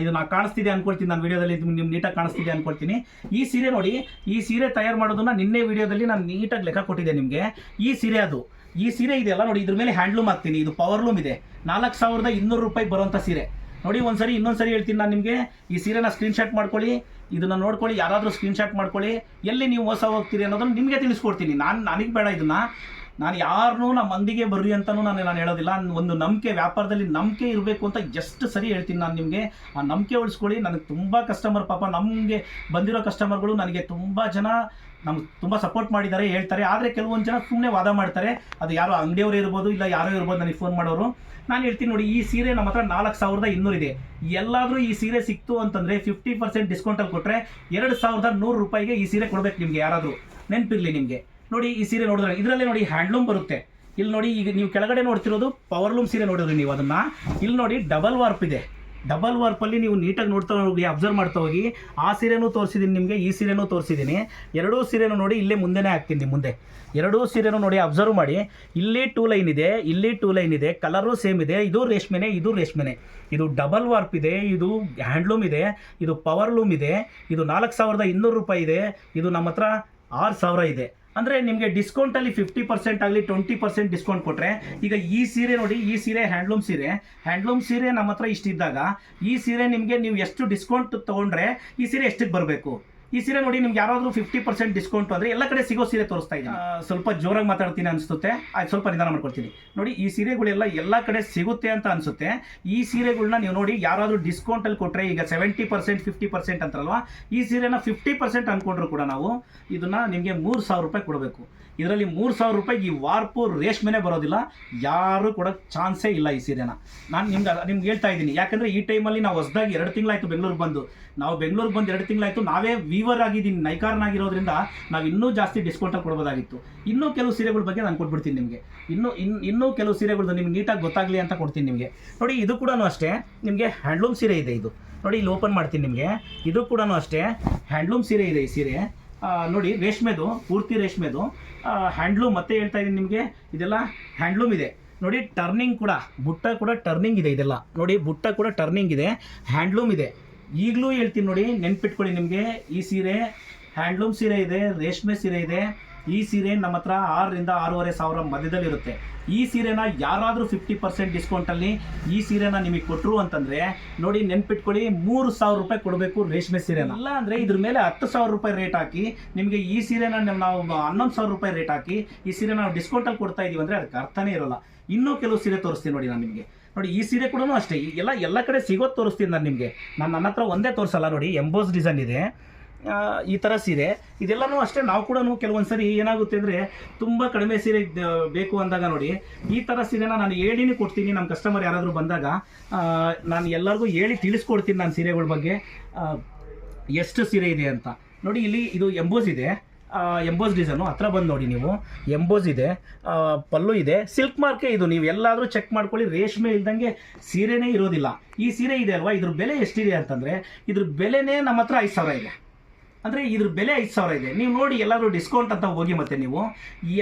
ಇದು ನಾನು ಕಾಣಿಸ್ತಿದೆ ಅನ್ಕೊಳ್ತೀನಿ, ನಾನು ವಿಡಿಯೋದಲ್ಲಿ ನಿಮ್ಗೆ ನೀಟಾಗಿ ಕಾಣಿಸ್ತಿದೆ ಅನ್ಕೊಳ್ತೀನಿ. ಈ ಸೀರೆ ನೋಡಿ, ಈ ಸೀರೆ ತಯಾರು ಮಾಡೋದನ್ನ ನಿನ್ನೆ ವಿಡಿಯೋದಲ್ಲಿ ನಾನು ನೀಟಾಗಿ ಲೆಕ್ಕ ಕೊಟ್ಟಿದ್ದೆ ನಿಮಗೆ. ಈ ಸೀರೆ ಇದೆಯಲ್ಲ ನೋಡಿ, ಇದ್ರ ಮೇಲೆ ಹ್ಯಾಂಡ್ಲೂಮ್ ಹಾಕ್ತೀನಿ. ಇದು ಪವರ್ಲೂಮ್ ಇದೆ. 4,200 ರೂಪಾಯಿಗೆ ಬರುವಂಥ ಸೀರೆ ನೋಡಿ. ಇನ್ನೊಂದ್ಸರಿ ಹೇಳ್ತೀನಿ ನಾನು ನಿಮಗೆ. ಈ ಸೀರೆನ ಸ್ಕ್ರೀನ್ಶಾಟ್ ಮಾಡ್ಕೊಳ್ಳಿ, ಇದನ್ನು ನೋಡ್ಕೊಳ್ಳಿ. ಯಾರಾದರೂ ಸ್ಕ್ರೀನ್ಶಾಟ್ ಮಾಡ್ಕೊಳ್ಳಿ. ಎಲ್ಲಿ ನೀವು ಮೋಸ ಹೋಗ್ತೀರಿ ಅನ್ನೋದನ್ನು ನಿಮಗೆ ತಿಳಿಸ್ಕೊಡ್ತೀನಿ. ನನಗೆ ಬೇಡ ಇದನ್ನು. ನಾನು ಯಾರನ್ನೂ ನಮ್ಮ ಮಂದಿಗೆ ಬರ್ರಿ ಅಂತಲೂ ನಾನು ಹೇಳೋದಿಲ್ಲ. ಒಂದು ನಂಬಿಕೆ, ವ್ಯಾಪಾರದಲ್ಲಿ ನಂಬಿಕೆ ಇರಬೇಕು ಅಂತ ಜಸ್ಟ್ ಸರಿ ಹೇಳ್ತೀನಿ ನಾನು ನಿಮಗೆ. ಆ ನಂಬಿಕೆ ಉಳಿಸ್ಕೊಳ್ಳಿ. ನನಗೆ ತುಂಬ ಕಸ್ಟಮರ್, ಪಾಪ ನಮಗೆ ಬಂದಿರೋ ಕಸ್ಟಮರ್ಗಳು ನನಗೆ ನಮ್ಗೆ ತುಂಬ ಸಪೋರ್ಟ್ ಮಾಡಿದ್ದಾರೆ, ಹೇಳ್ತಾರೆ. ಆದರೆ ಕೆಲವೊಂದು ಜನ ಸುಮ್ಮನೆ ವಾದ ಮಾಡ್ತಾರೆ. ಅದು ಯಾರೋ ಅಂಗಡಿಯವರು ಇರ್ಬೋದು, ಇಲ್ಲ ಯಾರೋ ಇರ್ಬೋದು ನನಗೆ ಫೋನ್ ಮಾಡೋರು. ನಾನು ಹೇಳ್ತೀನಿ ನೋಡಿ, ಈ ಸೀರೆ ನಮ್ಮ ಹತ್ರ 4,200 ಇದೆ. ಎಲ್ಲಾದರೂ ಈ ಸೀರೆ ಸಿಕ್ತು ಅಂತಂದರೆ 50% ಡಿಸ್ಕೌಂಟಲ್ಲಿ ಕೊಟ್ಟರೆ 2,100 ರೂಪಾಯಿಗೆ ಈ ಸೀರೆ ಕೊಡಬೇಕು ನಿಮಗೆ. ಯಾರಾದರೂ ನೆನಪಿರಲಿ ನಿಮಗೆ. ನೋಡಿ ಈ ಸೀರೆ ನೋಡಿದ್ರೆ ಇದರಲ್ಲೇ ನೋಡಿ ಹ್ಯಾಂಡ್ಲೂಮ್ ಬರುತ್ತೆ. ಇಲ್ಲಿ ನೋಡಿ, ಈಗ ನೀವು ಕೆಳಗಡೆ ನೋಡ್ತಿರೋದು ಪವರ್ಲೂಮ್ ಸೀರೆ ನೋಡಿದ್ರಿ ನೀವು ಅದನ್ನು. ಇಲ್ಲಿ ನೋಡಿ ಡಬಲ್ ವಾರ್ಪ್ ಇದೆ. ಡಬಲ್ ವಾರ್ಪಲ್ಲಿ ನೀವು ನೀಟಾಗಿ ನೋಡ್ತಾ ಹೋಗಿ, ಅಬ್ಸರ್ವ್ ಮಾಡ್ತಾ ಹೋಗಿ. ಆ ಸೀರೆನೂ ತೋರಿಸಿದ್ದೀನಿ ನಿಮಗೆ, ಈ ಸೀರೆನೂ ತೋರಿಸಿದ್ದೀನಿ. ಎರಡೂ ಸೀರೆನೂ ನೋಡಿ, ಇಲ್ಲೇ ಮುಂದೆನೇ ಹಾಕ್ತೀನಿ ನಿಮ್ಮ ಮುಂದೆ. ಎರಡೂ ಸೀರೆನೂ ನೋಡಿ, ಅಬ್ಸರ್ವ್ ಮಾಡಿ. ಇಲ್ಲಿ 2 ಲೈನ್ ಇದೆ, ಇಲ್ಲಿ 2 ಲೈನ್ ಇದೆ. ಕಲರು ಸೇಮ್ ಇದೆ. ಇದು ರೇಷ್ಮೆನೆ, ಇದು ರೇಷ್ಮೆನೆ. ಇದು ಡಬಲ್ ವಾರ್ಪ್ ಇದೆ, ಇದು ಹ್ಯಾಂಡ್ಲೂಮ್ ಇದೆ, ಇದು ಪವರ್ಲೂಮ್ ಇದೆ. ಇದು 4,200 ರೂಪಾಯಿ ಇದೆ. ಇದು ನಮ್ಮ ಹತ್ರ 6,000 ಇದೆ. ಅಂದರೆ ನಿಮಗೆ ಡಿಸ್ಕೌಂಟಲ್ಲಿ 50% ಆಗಲಿ 20% ಡಿಸ್ಕೌಂಟ್ ಕೊಟ್ಟರೆ, ಈಗ ಈ ಸೀರೆ ನೋಡಿ, ಈ ಸೀರೆ ಹ್ಯಾಂಡ್ಲೂಮ್ ಸೀರೆ ನಮ್ಮ ಹತ್ರ ಇಷ್ಟಿದ್ದಾಗ, ಈ ಸೀರೆ ನಿಮಗೆ ನೀವು ಎಷ್ಟು ಡಿಸ್ಕೌಂಟ್ ತೊಗೊಂಡ್ರೆ ಈ ಸೀರೆ ಎಷ್ಟಕ್ಕೆ ಬರಬೇಕು? ಈ ಸೀರೆ ನೋಡಿ, ನಿಮ್ಗೆ ಯಾರಾದರೂ 50% ಡಿಸ್ಕೌಂಟ್ ಅಂದರೆ ಎಲ್ಲ ಕಡೆ ಸಿಗೋ ಸೀರೆ ತೋರಿಸ್ತಾ ಇದ್ದೀನಿ. ಸ್ವಲ್ಪ ಜೋರಾಗಿ ಮಾತಾಡ್ತೀನಿ ಅನಿಸುತ್ತೆ, ಅದು ಸ್ವಲ್ಪ ನಿಧಾನ ಮಾಡ್ಕೊಳ್ತೀನಿ ನೋಡಿ. ಈ ಸೀರೆಗಳೆಲ್ಲ ಎಲ್ಲ ಕಡೆ ಸಿಗುತ್ತೆ ಅಂತ ಅನಿಸುತ್ತೆ. ಈ ಸೀರೆಗಳನ್ನ ನೀವು ನೋಡಿ, ಯಾರಾದರೂ ಡಿಸ್ಕೌಂಟಲ್ಲಿ ಕೊಟ್ಟರೆ, ಈಗ 70% 50% ಅಂತಾರಲ್ವ, ಈ ಸೀರೆನ 50% ಅಂದ್ಕೊಂಡ್ರು ಕೂಡ ನಾವು ಇದನ್ನು ನಿಮಗೆ 3,000 ರೂಪಾಯಿ ಕೊಡಬೇಕು. ಇದರಲ್ಲಿ 3,000 ರೂಪಾಯಿಗೆ ಈ ವಾರ್ಪು ರೇಷ್ಮೆನೇ ಬರೋದಿಲ್ಲ. ಯಾರು ಕೊಡೋಕ್ಕೆ ಚಾನ್ಸೇ ಇಲ್ಲ ಈ ಸೀರೆನ. ನಾನು ನಿಮ್ಗೆ ಹೇಳ್ತಾ ಇದ್ದೀನಿ. ಯಾಕಂದರೆ ಈ ಟೈಮಲ್ಲಿ ನಾವು ಹೊಸದಾಗಿ 2 ತಿಂಗಳಾಯಿತು ಬೆಂಗಳೂರಿಗೆ ಬಂದು. 2 ತಿಂಗಳಾಯಿತು. ನಾವೇ ವೀವರ್ ಆಗಿದ್ದೀನಿ, ನೈಕಾರನಾಗಿರೋದ್ರಿಂದ ನಾವು ಇನ್ನೂ ಜಾಸ್ತಿ ಡಿಸ್ಕೌಂಟಲ್ಲಿ ಕೊಡ್ಬೋದಾಗಿತ್ತು. ಇನ್ನೂ ಕೆಲವು ಸೀರೆಗಳ ಬಗ್ಗೆ ನಾನು ಕೊಟ್ಬಿಡ್ತೀನಿ ನಿಮಗೆ. ಇನ್ನೂ ಕೆಲವು ಸೀರೆಗಳು ನಿಮ್ಗೆ ನೀಟಾಗಿ ಗೊತ್ತಾಗಲಿ ಅಂತ ಕೊಡ್ತೀನಿ ನಿಮಗೆ. ನೋಡಿ, ಇದು ಕೂಡ ಅಷ್ಟೇ ನಿಮಗೆ ಹ್ಯಾಂಡ್ಲೂಮ್ ಸೀರೆ ಇದೆ. ಇದು ನೋಡಿ, ಇಲ್ಲಿ ಓಪನ್ ಮಾಡ್ತೀನಿ ನಿಮಗೆ. ಇದು ಕೂಡ ಅಷ್ಟೇ ಹ್ಯಾಂಡ್ಲೂಮ್ ಸೀರೆ ಇದೆ ಈ ಸೀರೆ. ನೋಡಿ, ರೇಷ್ಮೆದು, ಪೂರ್ತಿ ರೇಷ್ಮೆದು ಹ್ಯಾಂಡ್ಲೂಮ್. ಮತ್ತೆ ಹೇಳ್ತಾ ಇದ್ದೀನಿ ನಿಮಗೆ, ಇದೆಲ್ಲ ಹ್ಯಾಂಡ್ಲೂಮ್ ಇದೆ. ನೋಡಿ ಟರ್ನಿಂಗ್ ಕೂಡ ಬುಟ್ಟ ಕೂಡ ಟರ್ನಿಂಗ್ ಇದೆ, ಇದೆಲ್ಲ ನೋಡಿ ಬುಟ್ಟ ಕೂಡ ಟರ್ನಿಂಗ್ ಇದೆ, ಹ್ಯಾಂಡ್ಲೂಮ್ ಇದೆ. ಈಗಲೂ ಹೇಳ್ತೀನಿ ನೋಡಿ, ನೆನ್ಪಿಟ್ಕೊಳ್ಳಿ ನಿಮಗೆ, ಈ ಸೀರೆ ಹ್ಯಾಂಡ್ಲೂಮ್ ಸೀರೆ ಇದೆ, ರೇಷ್ಮೆ ಸೀರೆ ಇದೆ. ಈ ಸೀರೆ ನಮ್ಮ ಹತ್ರ 6,000 to 6,500 ಮಧ್ಯದಲ್ಲಿರುತ್ತೆ. ಈ ಸೀರೆನ ಯಾರಾದರೂ 50% ಡಿಸ್ಕೌಂಟಲ್ಲಿ ಈ ಸೀರೆನ ನಿಮಗೆ ಕೊಟ್ಟರು ಅಂತಂದರೆ ನೋಡಿ, ನೆನ್ಪಿಟ್ಕೊಳ್ಳಿ, 3,000 ರೂಪಾಯಿ ಕೊಡಬೇಕು ರೇಷ್ಮೆ ಸೀರೆನ. ಇಲ್ಲ ಅಂದರೆ ಇದ್ರ ಮೇಲೆ 10,000 ರೂಪಾಯಿ ರೇಟ್ ಹಾಕಿ ನಿಮಗೆ ಈ ಸೀರೆನ ನಾವು 11,000 ರೂಪಾಯಿ ರೇಟ್ ಹಾಕಿ ಈ ಸೀರೆ ನಾವು ಡಿಸ್ಕೌಂಟಲ್ಲಿ ಕೊಡ್ತಾ ಇದೀವಿ ಅಂದರೆ ಅದಕ್ಕೆ ಅರ್ಥನೇ ಇರೋಲ್ಲ. ಇನ್ನೂ ಕೆಲವು ಸೀರೆ ತೋರಿಸ್ತೀನಿ ನೋಡಿ ನಾನು ನಿಮಗೆ. ನೋಡಿ ಈ ಸೀರೆ ಕೂಡ ಅಷ್ಟೇ, ಎಲ್ಲ ಕಡೆ ಸಿಗೋದು ತೋರಿಸ್ತೀನಿ ನಾನು ನಿಮಗೆ. ನನ್ನ ಹತ್ರ ಒಂದೇ ತೋರಿಸಲ್ಲ. ನೋಡಿ ಎಂಬೋಸ್ ಡಿಸೈನ್ ಇದೆ, ಈ ಥರ ಸೀರೆ ಇದೆಲ್ಲನೂ ಅಷ್ಟೇ. ನಾವು ಕೂಡ ಕೆಲವೊಂದು ಸರಿ ಏನಾಗುತ್ತೆ ಅಂದರೆ ತುಂಬ ಕಡಿಮೆ ಸೀರೆ ಬೇಕು ಅಂದಾಗ ನೋಡಿ ಈ ಥರ ಸೀರೆನ ನಾನು ಹೇಳಿನೇ ಕೊಡ್ತೀನಿ. ನಮ್ಮ ಕಸ್ಟಮರ್ ಯಾರಾದರೂ ಬಂದಾಗ ನಾನು ಎಲ್ಲರಿಗೂ ಹೇಳಿ ತಿಳಿಸ್ಕೊಡ್ತೀನಿ ನಾನು ಸೀರೆಗಳ ಬಗ್ಗೆ ಎಷ್ಟು ಸೀರೆ ಇದೆ ಅಂತ. ನೋಡಿ ಇಲ್ಲಿ ಇದು ಎಂಬೋಸ್ ಇದೆ, ಎಂಬೋಸ್ ಡಿಸೈನು ಹತ್ರ ಬಂದು ನೋಡಿ ನೀವು, ಎಂಬೋಸ್ ಇದೆ, ಪಲ್ಲು ಇದೆ, ಸಿಲ್ಕ್ ಮಾರ್ಕೆ ಇದು. ನೀವು ಎಲ್ಲಾದರೂ ಚೆಕ್ ಮಾಡ್ಕೊಳ್ಳಿ, ರೇಷ್ಮೆ ಇಲ್ದಂಗೆ ಸೀರೆನೇ ಇರೋದಿಲ್ಲ. ಈ ಸೀರೆ ಇದೆ ಅಲ್ವಾ, ಇದ್ರ ಬೆಲೆ ಎಷ್ಟಿದೆ ಅಂತಂದರೆ ಇದ್ರ ಬೆಲೆನೇ ನಮ್ಮ ಹತ್ರ 5,000 ಇದೆ. ಅಂದರೆ ಇದ್ರ ಬೆಲೆ 5,000 ಇದೆ. ನೀವು ನೋಡಿ ಎಲ್ಲಾದರೂ ಡಿಸ್ಕೌಂಟ್ ಅಂತ ಹೋಗಿ ಮತ್ತೆ ನೀವು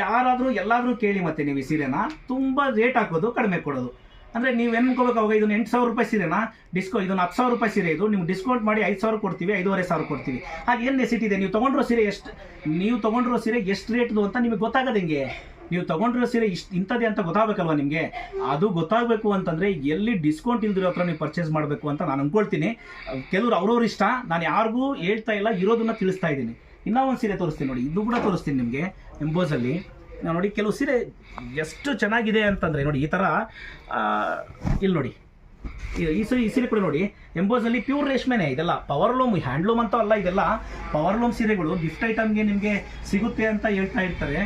ಯಾರಾದರೂ ಎಲ್ಲಾದರೂ ಕೇಳಿ ಮತ್ತೆ ನೀವು ಈ ಸೀರೆನ ತುಂಬ ರೇಟ್ ಹಾಕೋದು, ಕಡಿಮೆ ಕೊಡೋದು. ಅಂದರೆ ನೀವು ಅನ್ಕೋಬೇಕು, ಅವಾಗ ಇದನ್ನು 8,000 ರೂಪಾಯಿ ಸೀರೆನಾ ಇದನ್ನು 10,000 ರೂಪಾಯಿ ಸೀರೆ ಇದು ನಿಮ್ಗೆ ಡಿಸ್ಕೌಂಟ್ ಮಾಡಿ 5,000 ಕೊಡ್ತೀವಿ, 5,500 ಕೊಡ್ತೀವಿ. ಹಾಗೆ ಏನು ನೆಸಿಟಿ ಇದೆ? ನೀವು ತೊಗೊಂಡಿರೋ ಸೀರೆ ಎಷ್ಟು ರೇಟ್ದು ಅಂತ ನಿಮಗೆ ಗೊತ್ತಾಗೋದು ಹೆಂಗೆ? ನೀವು ತೊಗೊಂಡಿರೋ ಸೀರೆ ಇಂಥದ್ದೇ ಅಂತ ಗೊತ್ತಾಗಬೇಕಲ್ವ ನಿಮಗೆ? ಅದು ಗೊತ್ತಾಗಬೇಕು ಅಂತಂದರೆ ಎಲ್ಲಿ ಡಿಸ್ಕೌಂಟ್ ಇಲ್ದಿರೋ ಹತ್ರ ನೀವು ಪರ್ಚೇಸ್ ಮಾಡಬೇಕು ಅಂತ ನಾನು ಅಂದ್ಕೊಳ್ತೀನಿ. ಕೆಲವರು ಅವ್ರವ್ರ ಇಷ್ಟ, ನಾನು ಯಾರಿಗೂ ಹೇಳ್ತಾ ಇಲ್ಲ, ಇರೋದನ್ನ ತಿಳಿಸ್ತಾ ಇದ್ದೀನಿ. ಇನ್ನೂ ಒಂದು ಸೀರೆ ತೋರಿಸ್ತೀನಿ ನೋಡಿ, ಇದು ಕೂಡ ತೋರಿಸ್ತೀನಿ ನಿಮಗೆ ಎಂಬೋಸಲ್ಲಿ. ನೋಡಿ ಕೆಲವು ಸೀರೆ ಎಷ್ಟು ಚೆನ್ನಾಗಿದೆ ಅಂತಂದರೆ ನೋಡಿ ಈ ಥರ, ಇಲ್ಲಿ ನೋಡಿ ಈ ಸೀರೆ ಕೂಡ ನೋಡಿ ಎಂಬೋಸಲ್ಲಿ ಪ್ಯೂರ್ ರೇಷ್ಮೆನೇ. ಇದೆಲ್ಲ ಪವರ್ಲೂಮ್, ಹ್ಯಾಂಡ್ಲೂಮ್ ಅಂತ ಅಲ್ಲ, ಇದೆಲ್ಲ ಪವರ್ಲೂಮ್ ಸೀರೆಗಳು ಗಿಫ್ಟ್ ಐಟಮ್ಗೆ ನಿಮಗೆ ಸಿಗುತ್ತೆ ಅಂತ ಹೇಳ್ತಾ ಇರ್ತಾರೆ.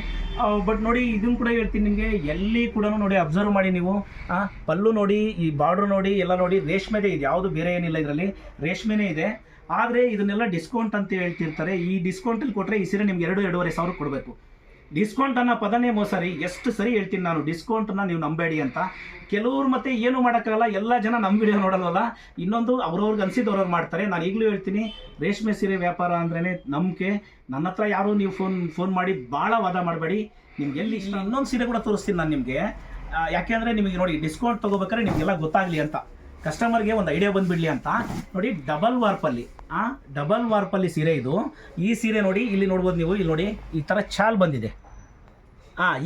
ಬಟ್ ನೋಡಿ ಇದನ್ನು ಕೂಡ ಹೇಳ್ತೀನಿ ನಿಮಗೆ, ಎಲ್ಲಿ ಕೂಡ ನೋಡಿ ಅಬ್ಸರ್ವ್ ಮಾಡಿ ನೀವು, ಪಲ್ಲು ನೋಡಿ, ಈ ಬಾರ್ಡ್ರ್ ನೋಡಿ, ಎಲ್ಲ ನೋಡಿ ರೇಷ್ಮೆದೇ ಇದೆ, ಯಾವುದು ಬೇರೆ ಏನಿಲ್ಲ, ಇದರಲ್ಲಿ ರೇಷ್ಮೆನೇ ಇದೆ. ಆದರೆ ಇದನ್ನೆಲ್ಲ ಡಿಸ್ಕೌಂಟ್ ಅಂತ ಹೇಳ್ತಿರ್ತಾರೆ. ಈ ಡಿಸ್ಕೌಂಟಲ್ಲಿ ಕೊಟ್ಟರೆ ಈ ಸೀರೆ ನಿಮ್ಗೆ 2,500 ಕೊಡಬೇಕು. ಡಿಸ್ಕೌಂಟ್ ಅನ್ನೋ ಪದನೇ ಮೋಸ ರೀ. ಎಷ್ಟು ಸರಿ ಹೇಳ್ತೀನಿ ನಾನು, ಡಿಸ್ಕೌಂಟನ್ನ ನೀವು ನಂಬೇಡಿ ಅಂತ. ಕೆಲವ್ರು ಮತ್ತೆ ಏನು ಮಾಡೋಕ್ಕಾಗಲ್ಲ, ಎಲ್ಲ ಜನ ನಮ್ಮ ವಿಡಿಯೋ ನೋಡಲ್ವಲ್ಲ. ಇನ್ನೊಂದು ಅವ್ರವ್ರಿಗೆ ಅನಿಸಿದವ್ರವ್ರು ಮಾಡ್ತಾರೆ. ನಾನು ಈಗಲೂ ಹೇಳ್ತೀನಿ, ರೇಷ್ಮೆ ಸೀರೆ ವ್ಯಾಪಾರ ಅಂದ್ರೇ ನಂಬಿಕೆ. ನನ್ನ ಹತ್ರ ಯಾರು ನೀವು ಫೋನ್ ಮಾಡಿ ಭಾಳ ವಾದ ಮಾಡಬೇಡಿ. ನಿಮ್ಗೆ ಎಲ್ಲಿ ಇನ್ನೊಂದು ಸೀರೆ ಕೂಡ ತೋರಿಸ್ತೀನಿ ನಾನು ನಿಮಗೆ. ಯಾಕೆಂದರೆ ನಿಮಗೆ ನೋಡಿ ಡಿಸ್ಕೌಂಟ್ ತೊಗೋಬೇಕಾದ್ರೆ ನಿಮಗೆಲ್ಲ ಗೊತ್ತಾಗಲಿ ಅಂತ, ಕಸ್ಟಮರ್ಗೆ ಒಂದು ಐಡಿಯಾ ಬಂದುಬಿಡಲಿ ಅಂತ. ನೋಡಿ ಡಬಲ್ ವಾರ್ಪಲ್ಲಿ ಸೀರೆ ಇದು. ಈ ಸೀರೆ ನೋಡಿ, ಇಲ್ಲಿ ನೋಡ್ಬೋದು ನೀವು, ಇಲ್ಲಿ ನೋಡಿ ಈ ಥರ ಚಾಲ್ ಬಂದಿದೆ.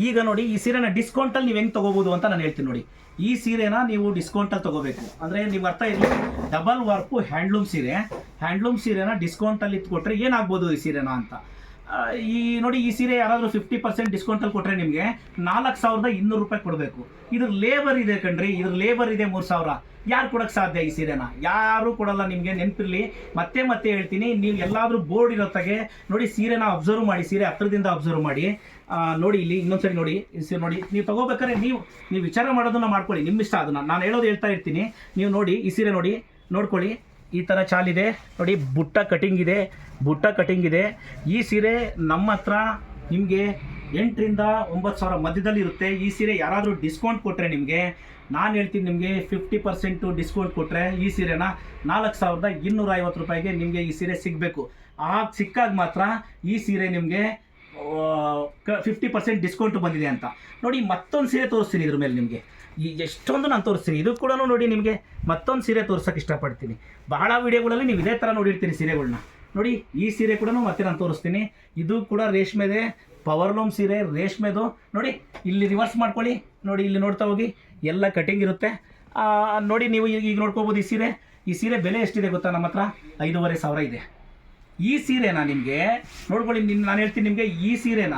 ಈಗ ನೋಡಿ ಈ ಸೀರೆನ ಡಿಸ್ಕೌಂಟಲ್ಲಿ ನೀವು ಹೆಂಗೆ ತೊಗೋಬೋದು ಅಂತ ನಾನು ಹೇಳ್ತೀನಿ ನೋಡಿ. ಈ ಸೀರೆನ ನೀವು ಡಿಸ್ಕೌಂಟಲ್ಲಿ ತೊಗೋಬೇಕು ಅಂದರೆ ನಿಮ್ಗೆ ಅರ್ಥ ಇರಲಿ. ಡಬಲ್ ವಾರ್ಪು ಹ್ಯಾಂಡ್ಲೂಮ್ ಸೀರೆನ ಡಿಸ್ಕೌಂಟಲ್ಲಿ ಇಟ್ಕೊಟ್ರೆ ಏನಾಗ್ಬೋದು ಈ ಸೀರೆನ ಅಂತ. ಈ ನೋಡಿ ಈ ಸೀರೆ ಯಾರಾದರೂ 50% ಡಿಸ್ಕೌಂಟಲ್ಲಿ ಕೊಟ್ಟರೆ ನಿಮಗೆ 4,200 ರೂಪಾಯಿ ಕೊಡಬೇಕು. ಇದ್ರ ಲೇಬರ್ ಇದೆ ಕಣ್ರಿ, ಇದ್ರ ಲೇಬರ್ ಇದೆ 3,000. ಯಾರು ಕೊಡೋಕ್ಕೆ ಸಾಧ್ಯ ಈ ಸೀರೆನ? ಯಾರೂ ಕೊಡಲ್ಲ. ನಿಮಗೆ ನೆನಪಿರಲಿ, ಮತ್ತೆ ಹೇಳ್ತೀನಿ, ನೀವು ಎಲ್ಲಾದರೂ ಬೋರ್ಡ್ ಇರೋತ್ತಾಗೆ ನೋಡಿ ಸೀರೆನ ಅಬ್ಸರ್ವ್ ಮಾಡಿ, ಸೀರೆ ಹತ್ರದಿಂದ ಅಬ್ಸರ್ವ್ ಮಾಡಿ. ನೋಡಿ ಇಲ್ಲಿ ಇನ್ನೊಂದ್ಸರಿ ನೋಡಿ ಸೀರೆ ನೋಡಿ. ನೀವು ತೊಗೋಬೇಕಾದ್ರೆ ನೀವು ವಿಚಾರ ಮಾಡೋದನ್ನ ಮಾಡ್ಕೊಳ್ಳಿ, ನಿಮ್ಮ ಇಷ್ಟ. ಅದನ್ನು ನಾನು ಹೇಳೋದು ಹೇಳ್ತಾ ಇರ್ತೀನಿ. ನೀವು ನೋಡಿ ಈ ಸೀರೆ ನೋಡಿ, ನೋಡ್ಕೊಳ್ಳಿ, ಈ ಥರ ಚಾಲಿದೆ ನೋಡಿ, ಬುಟ್ಟ ಕಟಿಂಗ್ ಇದೆ. ಈ ಸೀರೆ ನಮ್ಮ ಹತ್ರ ನಿಮಗೆ 8,000 to 9,000 ಮಧ್ಯದಲ್ಲಿ ಇರುತ್ತೆ. ಈ ಸೀರೆ ಯಾರಾದರೂ ಡಿಸ್ಕೌಂಟ್ ಕೊಟ್ಟರೆ ನಿಮಗೆ, ನಾನು ಹೇಳ್ತೀನಿ, ನಿಮಗೆ 50% ಡಿಸ್ಕೌಂಟ್ ಕೊಟ್ಟರೆ ಈ ಸೀರೆನ 4,250 ರೂಪಾಯಿಗೆ ನಿಮಗೆ ಈ ಸೀರೆ ಸಿಗಬೇಕು. ಸಿಕ್ಕಾಗ ಮಾತ್ರ ಈ ಸೀರೆ ನಿಮಗೆ 50% ಡಿಸ್ಕೌಂಟ್ ಬಂದಿದೆ ಅಂತ. ನೋಡಿ ಮತ್ತೊಂದು ಸೀರೆ ತೋರಿಸ್ತೀನಿ ಇದ್ರ ಮೇಲೆ ನಿಮಗೆ. ಎಷ್ಟೊಂದು ನಾನು ತೋರಿಸ್ತೀನಿ. ಇದು ಕೂಡ ನೋಡಿ ನಿಮಗೆ ಮತ್ತೊಂದು ಸೀರೆ ತೋರ್ಸೋಕ್ಕೆ ಇಷ್ಟಪಡ್ತೀನಿ. ಬಹಳ ವಿಡಿಯೋಗಳಲ್ಲಿ ನೀವು ಇದೇ ಥರ ನೋಡಿರ್ತೀನಿ ಸೀರೆಗಳನ್ನ. ನೋಡಿ ಈ ಸೀರೆ ಕೂಡ ಮತ್ತೆ ನಾನು ತೋರಿಸ್ತೀನಿ. ಇದು ಕೂಡ ರೇಷ್ಮೆದೆ, ಪವರ್ಲೂಮ್ ಸೀರೆ, ರೇಷ್ಮೆದು. ನೋಡಿ ಇಲ್ಲಿ ರಿವರ್ಸ್ ಮಾಡ್ಕೊಳ್ಳಿ, ನೋಡಿ ಇಲ್ಲಿ ನೋಡ್ತಾ ಹೋಗಿ, ಎಲ್ಲ ಕಟಿಂಗ್ ಇರುತ್ತೆ. ನೋಡಿ ನೀವು ಈಗ ನೋಡ್ಕೋಬೋದು ಈ ಸೀರೆ ಬೆಲೆ ಎಷ್ಟಿದೆ ಗೊತ್ತಾ? ನಮ್ಮ ಹತ್ರ 5,500 ಇದೆ. ಈ ಸೀರೆನ ನಿಮಗೆ ನೋಡ್ಕೊಳ್ಳಿ, ನಾನು ಹೇಳ್ತೀನಿ ನಿಮಗೆ, ಈ ಸೀರೆನ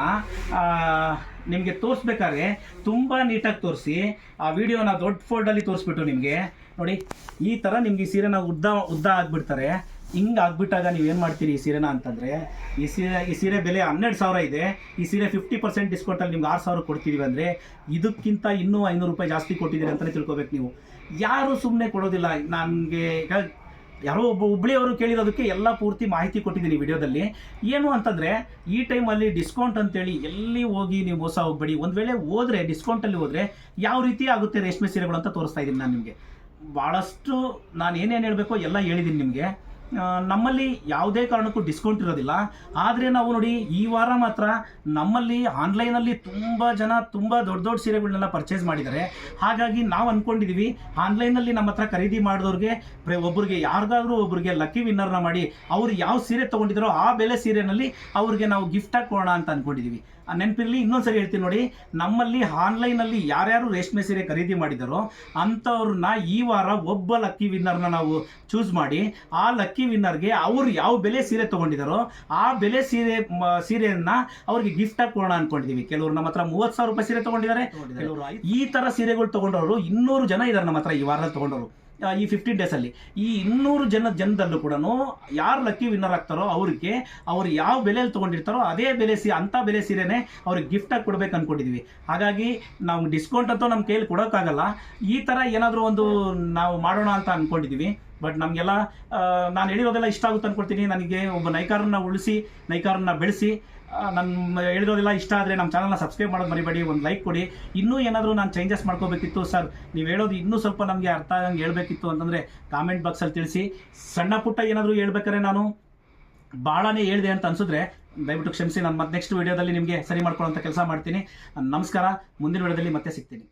ನಿಮಗೆ ತೋರಿಸ್ಬೇಕಾದ್ರೆ ತುಂಬ ನೀಟಾಗಿ ತೋರಿಸಿ, ಆ ವಿಡಿಯೋನ ದೊಡ್ಡ ಫೋಲ್ಡಲ್ಲಿ ತೋರಿಸ್ಬಿಟ್ಟು ನಿಮಗೆ ನೋಡಿ ಈ ಥರ ನಿಮ್ಗೆ ಈ ಸೀರೆನ ಉದ್ದ ಆಗಿಬಿಡ್ತಾರೆ. ಹಿಂಗೆ ಆಗ್ಬಿಟ್ಟಾಗ ನೀವೇನು ಮಾಡ್ತೀರಿ ಈ ಸೀರೆನ ಅಂತಂದರೆ, ಈ ಸೀರೆ ಬೆಲೆ 12,000 ಇದೆ. ಈ ಸೀರೆ 50% ಡಿಸ್ಕೌಂಟಲ್ಲಿ ನಿಮ್ಗೆ 6,000 ಕೊಡ್ತಿದ್ದೀವಿ ಅಂದರೆ ಇದಕ್ಕಿಂತ ಇನ್ನೂ 500 ರೂಪಾಯಿ ಜಾಸ್ತಿ ಕೊಟ್ಟಿದ್ದೀರಿ ಅಂತಲೇ ತಿಳ್ಕೊಬೇಕು ನೀವು. ಯಾರೂ ಸುಮ್ಮನೆ ಕೊಡೋದಿಲ್ಲ. ನನಗೆ ಯಾರೋ ಹುಬ್ಳಿಯವರು ಕೇಳಿರೋದಕ್ಕೆ ಎಲ್ಲ ಪೂರ್ತಿ ಮಾಹಿತಿ ಕೊಟ್ಟಿದ್ದೀನಿ ವಿಡಿಯೋದಲ್ಲಿ. ಏನು ಅಂತಂದರೆ, ಈ ಟೈಮಲ್ಲಿ ಡಿಸ್ಕೌಂಟ್ ಅಂತೇಳಿ ಎಲ್ಲಿ ಹೋಗಿ ನೀವು ಮೋಸ ಹೋಗಬೇಡಿ. ಒಂದು ವೇಳೆ ಹೋದರೆ, ಡಿಸ್ಕೌಂಟಲ್ಲಿ ಹೋದರೆ ಯಾವ ರೀತಿ ಆಗುತ್ತೆ ರೇಷ್ಮೆ ಸೀರೆಗಳು ಅಂತ ತೋರಿಸ್ತಾ ಇದ್ದೀನಿ ನಾನು ನಿಮಗೆ. ಭಾಳಷ್ಟು ನಾನು ಏನೇನು ಹೇಳಬೇಕೋ ಎಲ್ಲ ಹೇಳಿದ್ದೀನಿ ನಿಮಗೆ. ನಮ್ಮಲ್ಲಿ ಯಾವುದೇ ಕಾರಣಕ್ಕೂ ಡಿಸ್ಕೌಂಟ್ ಇರೋದಿಲ್ಲ. ಆದರೆ ನಾವು ನೋಡಿ ಈ ವಾರ ಮಾತ್ರ ನಮ್ಮಲ್ಲಿ ಆನ್ಲೈನಲ್ಲಿ ತುಂಬ ಜನ ತುಂಬ ದೊಡ್ಡ ದೊಡ್ಡ ಸೀರೆಗಳನ್ನೆಲ್ಲ ಪರ್ಚೇಸ್ ಮಾಡಿದ್ದಾರೆ. ಹಾಗಾಗಿ ನಾವು ಅಂದ್ಕೊಂಡಿದ್ದೀವಿ ಆನ್ಲೈನಲ್ಲಿ ನಮ್ಮ ಹತ್ರ ಖರೀದಿ ಮಾಡಿದವ್ರಿಗೆ ಒಬ್ಬರಿಗೆ ಯಾರಿಗಾದ್ರೂ ಒಬ್ಬರಿಗೆ ಲಕ್ಕಿ ವಿನ್ನರ್ನ ಮಾಡಿ ಅವ್ರು ಯಾವ ಸೀರೆ ತೊಗೊಂಡಿದ್ದಾರೋ ಆ ಬೆಲೆ ಸೀರೆನಲ್ಲಿ ಅವ್ರಿಗೆ ನಾವು ಗಿಫ್ಟಾಗಿ ಕೊಡೋಣ ಅಂತ ಅಂದ್ಕೊಂಡಿದ್ದೀವಿ. ನೆನಪಿರಲಿ, ಇನ್ನೊಂದ್ಸರಿ ಹೇಳ್ತೀನಿ ನೋಡಿ, ನಮ್ಮಲ್ಲಿ ಆನ್ಲೈನಲ್ಲಿ ಯಾರ್ಯಾರು ರೇಷ್ಮೆ ಸೀರೆ ಖರೀದಿ ಮಾಡಿದಾರೋ ಅಂಥವ್ರನ್ನ ಈ ವಾರ ಒಬ್ಬ ಲಕ್ಕಿ ವಿನ್ನರ್ನ ನಾವು ಚೂಸ್ ಮಾಡಿ ಆ ಲಕ್ಕಿ ವಿನ್ನರ್ಗೆ ಅವ್ರು ಯಾವ ಬೆಲೆ ಸೀರೆ ತೊಗೊಂಡಿದ್ದಾರೋ ಆ ಬೆಲೆ ಸೀರೆಯನ್ನ ಅವ್ರಿಗೆ ಗಿಫ್ಟಾಗಿ ಕೊಡೋಣ ಅಂದ್ಕೊಂಡಿದ್ದೀವಿ. ಕೆಲವರು ನಮ್ಮ ಹತ್ರ 30,000 ರೂಪಾಯಿ ಸೀರೆ ತೊಗೊಂಡಿದ್ದಾರೆ, ಕೆಲವರು ಈ ಥರ ಸೀರೆಗಳು ತೊಗೊಂಡವರು 200 ಜನ ಇದ್ದಾರೆ ನಮ್ಮ ಹತ್ರ ಈ ವಾರದಲ್ಲಿ ತೊಗೊಂಡವರು. ಈ 15 ಡೇಸಲ್ಲಿ ಈ 200 ಜನದಲ್ಲೂ ಕೂಡ ಯಾರು ಲಕ್ಕಿ ವಿನ್ನರ್ ಆಗ್ತಾರೋ ಅವ್ರಿಗೆ ಅವ್ರು ಯಾವ ಬೆಲೆಯಲ್ಲಿ ತೊಗೊಂಡಿರ್ತಾರೋ ಅದೇ ಬೆಲೆ ಅಂಥ ಬೆಲೆ ಸೀರೆನೇ ಅವ್ರಿಗೆ ಗಿಫ್ಟಾಗಿ ಕೊಡ್ಬೇಕು ಅಂದ್ಕೊಂಡಿದ್ದೀವಿ. ಹಾಗಾಗಿ ನಾವು ಡಿಸ್ಕೌಂಟ್ ಅಂತೂ ನಮ್ಮ ಕೈಯಲ್ಲಿ ಕೊಡೋಕ್ಕಾಗಲ್ಲ. ಈ ಥರ ಏನಾದರೂ ಒಂದು ನಾವು ಮಾಡೋಣ ಅಂತ ಅಂದ್ಕೊಂಡಿದ್ದೀವಿ. ಬಟ್ ನಮಗೆಲ್ಲ ನಾನು ಹೇಳಿರೋದೆಲ್ಲ ಇಷ್ಟ ಆಗುತ್ತೆ ಅಂದ್ಕೊಳ್ತೀನಿ. ನನಗೆ ಒಬ್ಬ ನೈಕಾರನ್ನ ಉಳಿಸಿ ನೈಕಾರನ್ನ ಬೆಳೆಸಿ ನನ್ನ ಹೇಳಿರೋದೆಲ್ಲ ಇಷ್ಟ ಆದರೆ ನಮ್ಮ ಚಾನಲ್ನ ಸಬ್ಸ್ಕ್ರೈಬ್ ಮಾಡೋದು ಮರಿಬೇಡಿ, ಒಂದು ಲೈಕ್ ಕೊಡಿ. ಇನ್ನೂ ಏನಾದರೂ ನಾನು ಚೇಂಜಸ್ ಮಾಡ್ಕೋಬೇಕಿತ್ತು ಸರ್, ನೀವು ಹೇಳೋದು ಇನ್ನೂ ಸ್ವಲ್ಪ ನಮಗೆ ಅರ್ಥ ಆಗಂಗೆ ಹೇಳಬೇಕಿತ್ತು ಅಂತಂದರೆ ಕಾಮೆಂಟ್ ಬಾಕ್ಸಲ್ಲಿ ತಿಳಿಸಿ. ಸಣ್ಣ ಪುಟ್ಟ ಏನಾದರೂ ಹೇಳ್ಬೇಕಾದ್ರೆ ನಾನು ಭಾಳನೇ ಹೇಳಿದೆ ಅಂತ ಅನಿಸಿದ್ರೆ ದಯವಿಟ್ಟು ಕ್ಷಮಿಸಿ. ನಾನು ಮತ್ತೆ ನೆಕ್ಸ್ಟ್ ವೀಡಿಯೋದಲ್ಲಿ ನಿಮಗೆ ಸರಿ ಮಾಡ್ಕೊಳ್ಳೋಂಥ ಕೆಲಸ ಮಾಡ್ತೀನಿ. ನಮಸ್ಕಾರ, ಮುಂದಿನ ವೀಡಿಯೋದಲ್ಲಿ ಮತ್ತೆ ಸಿಗ್ತೀನಿ.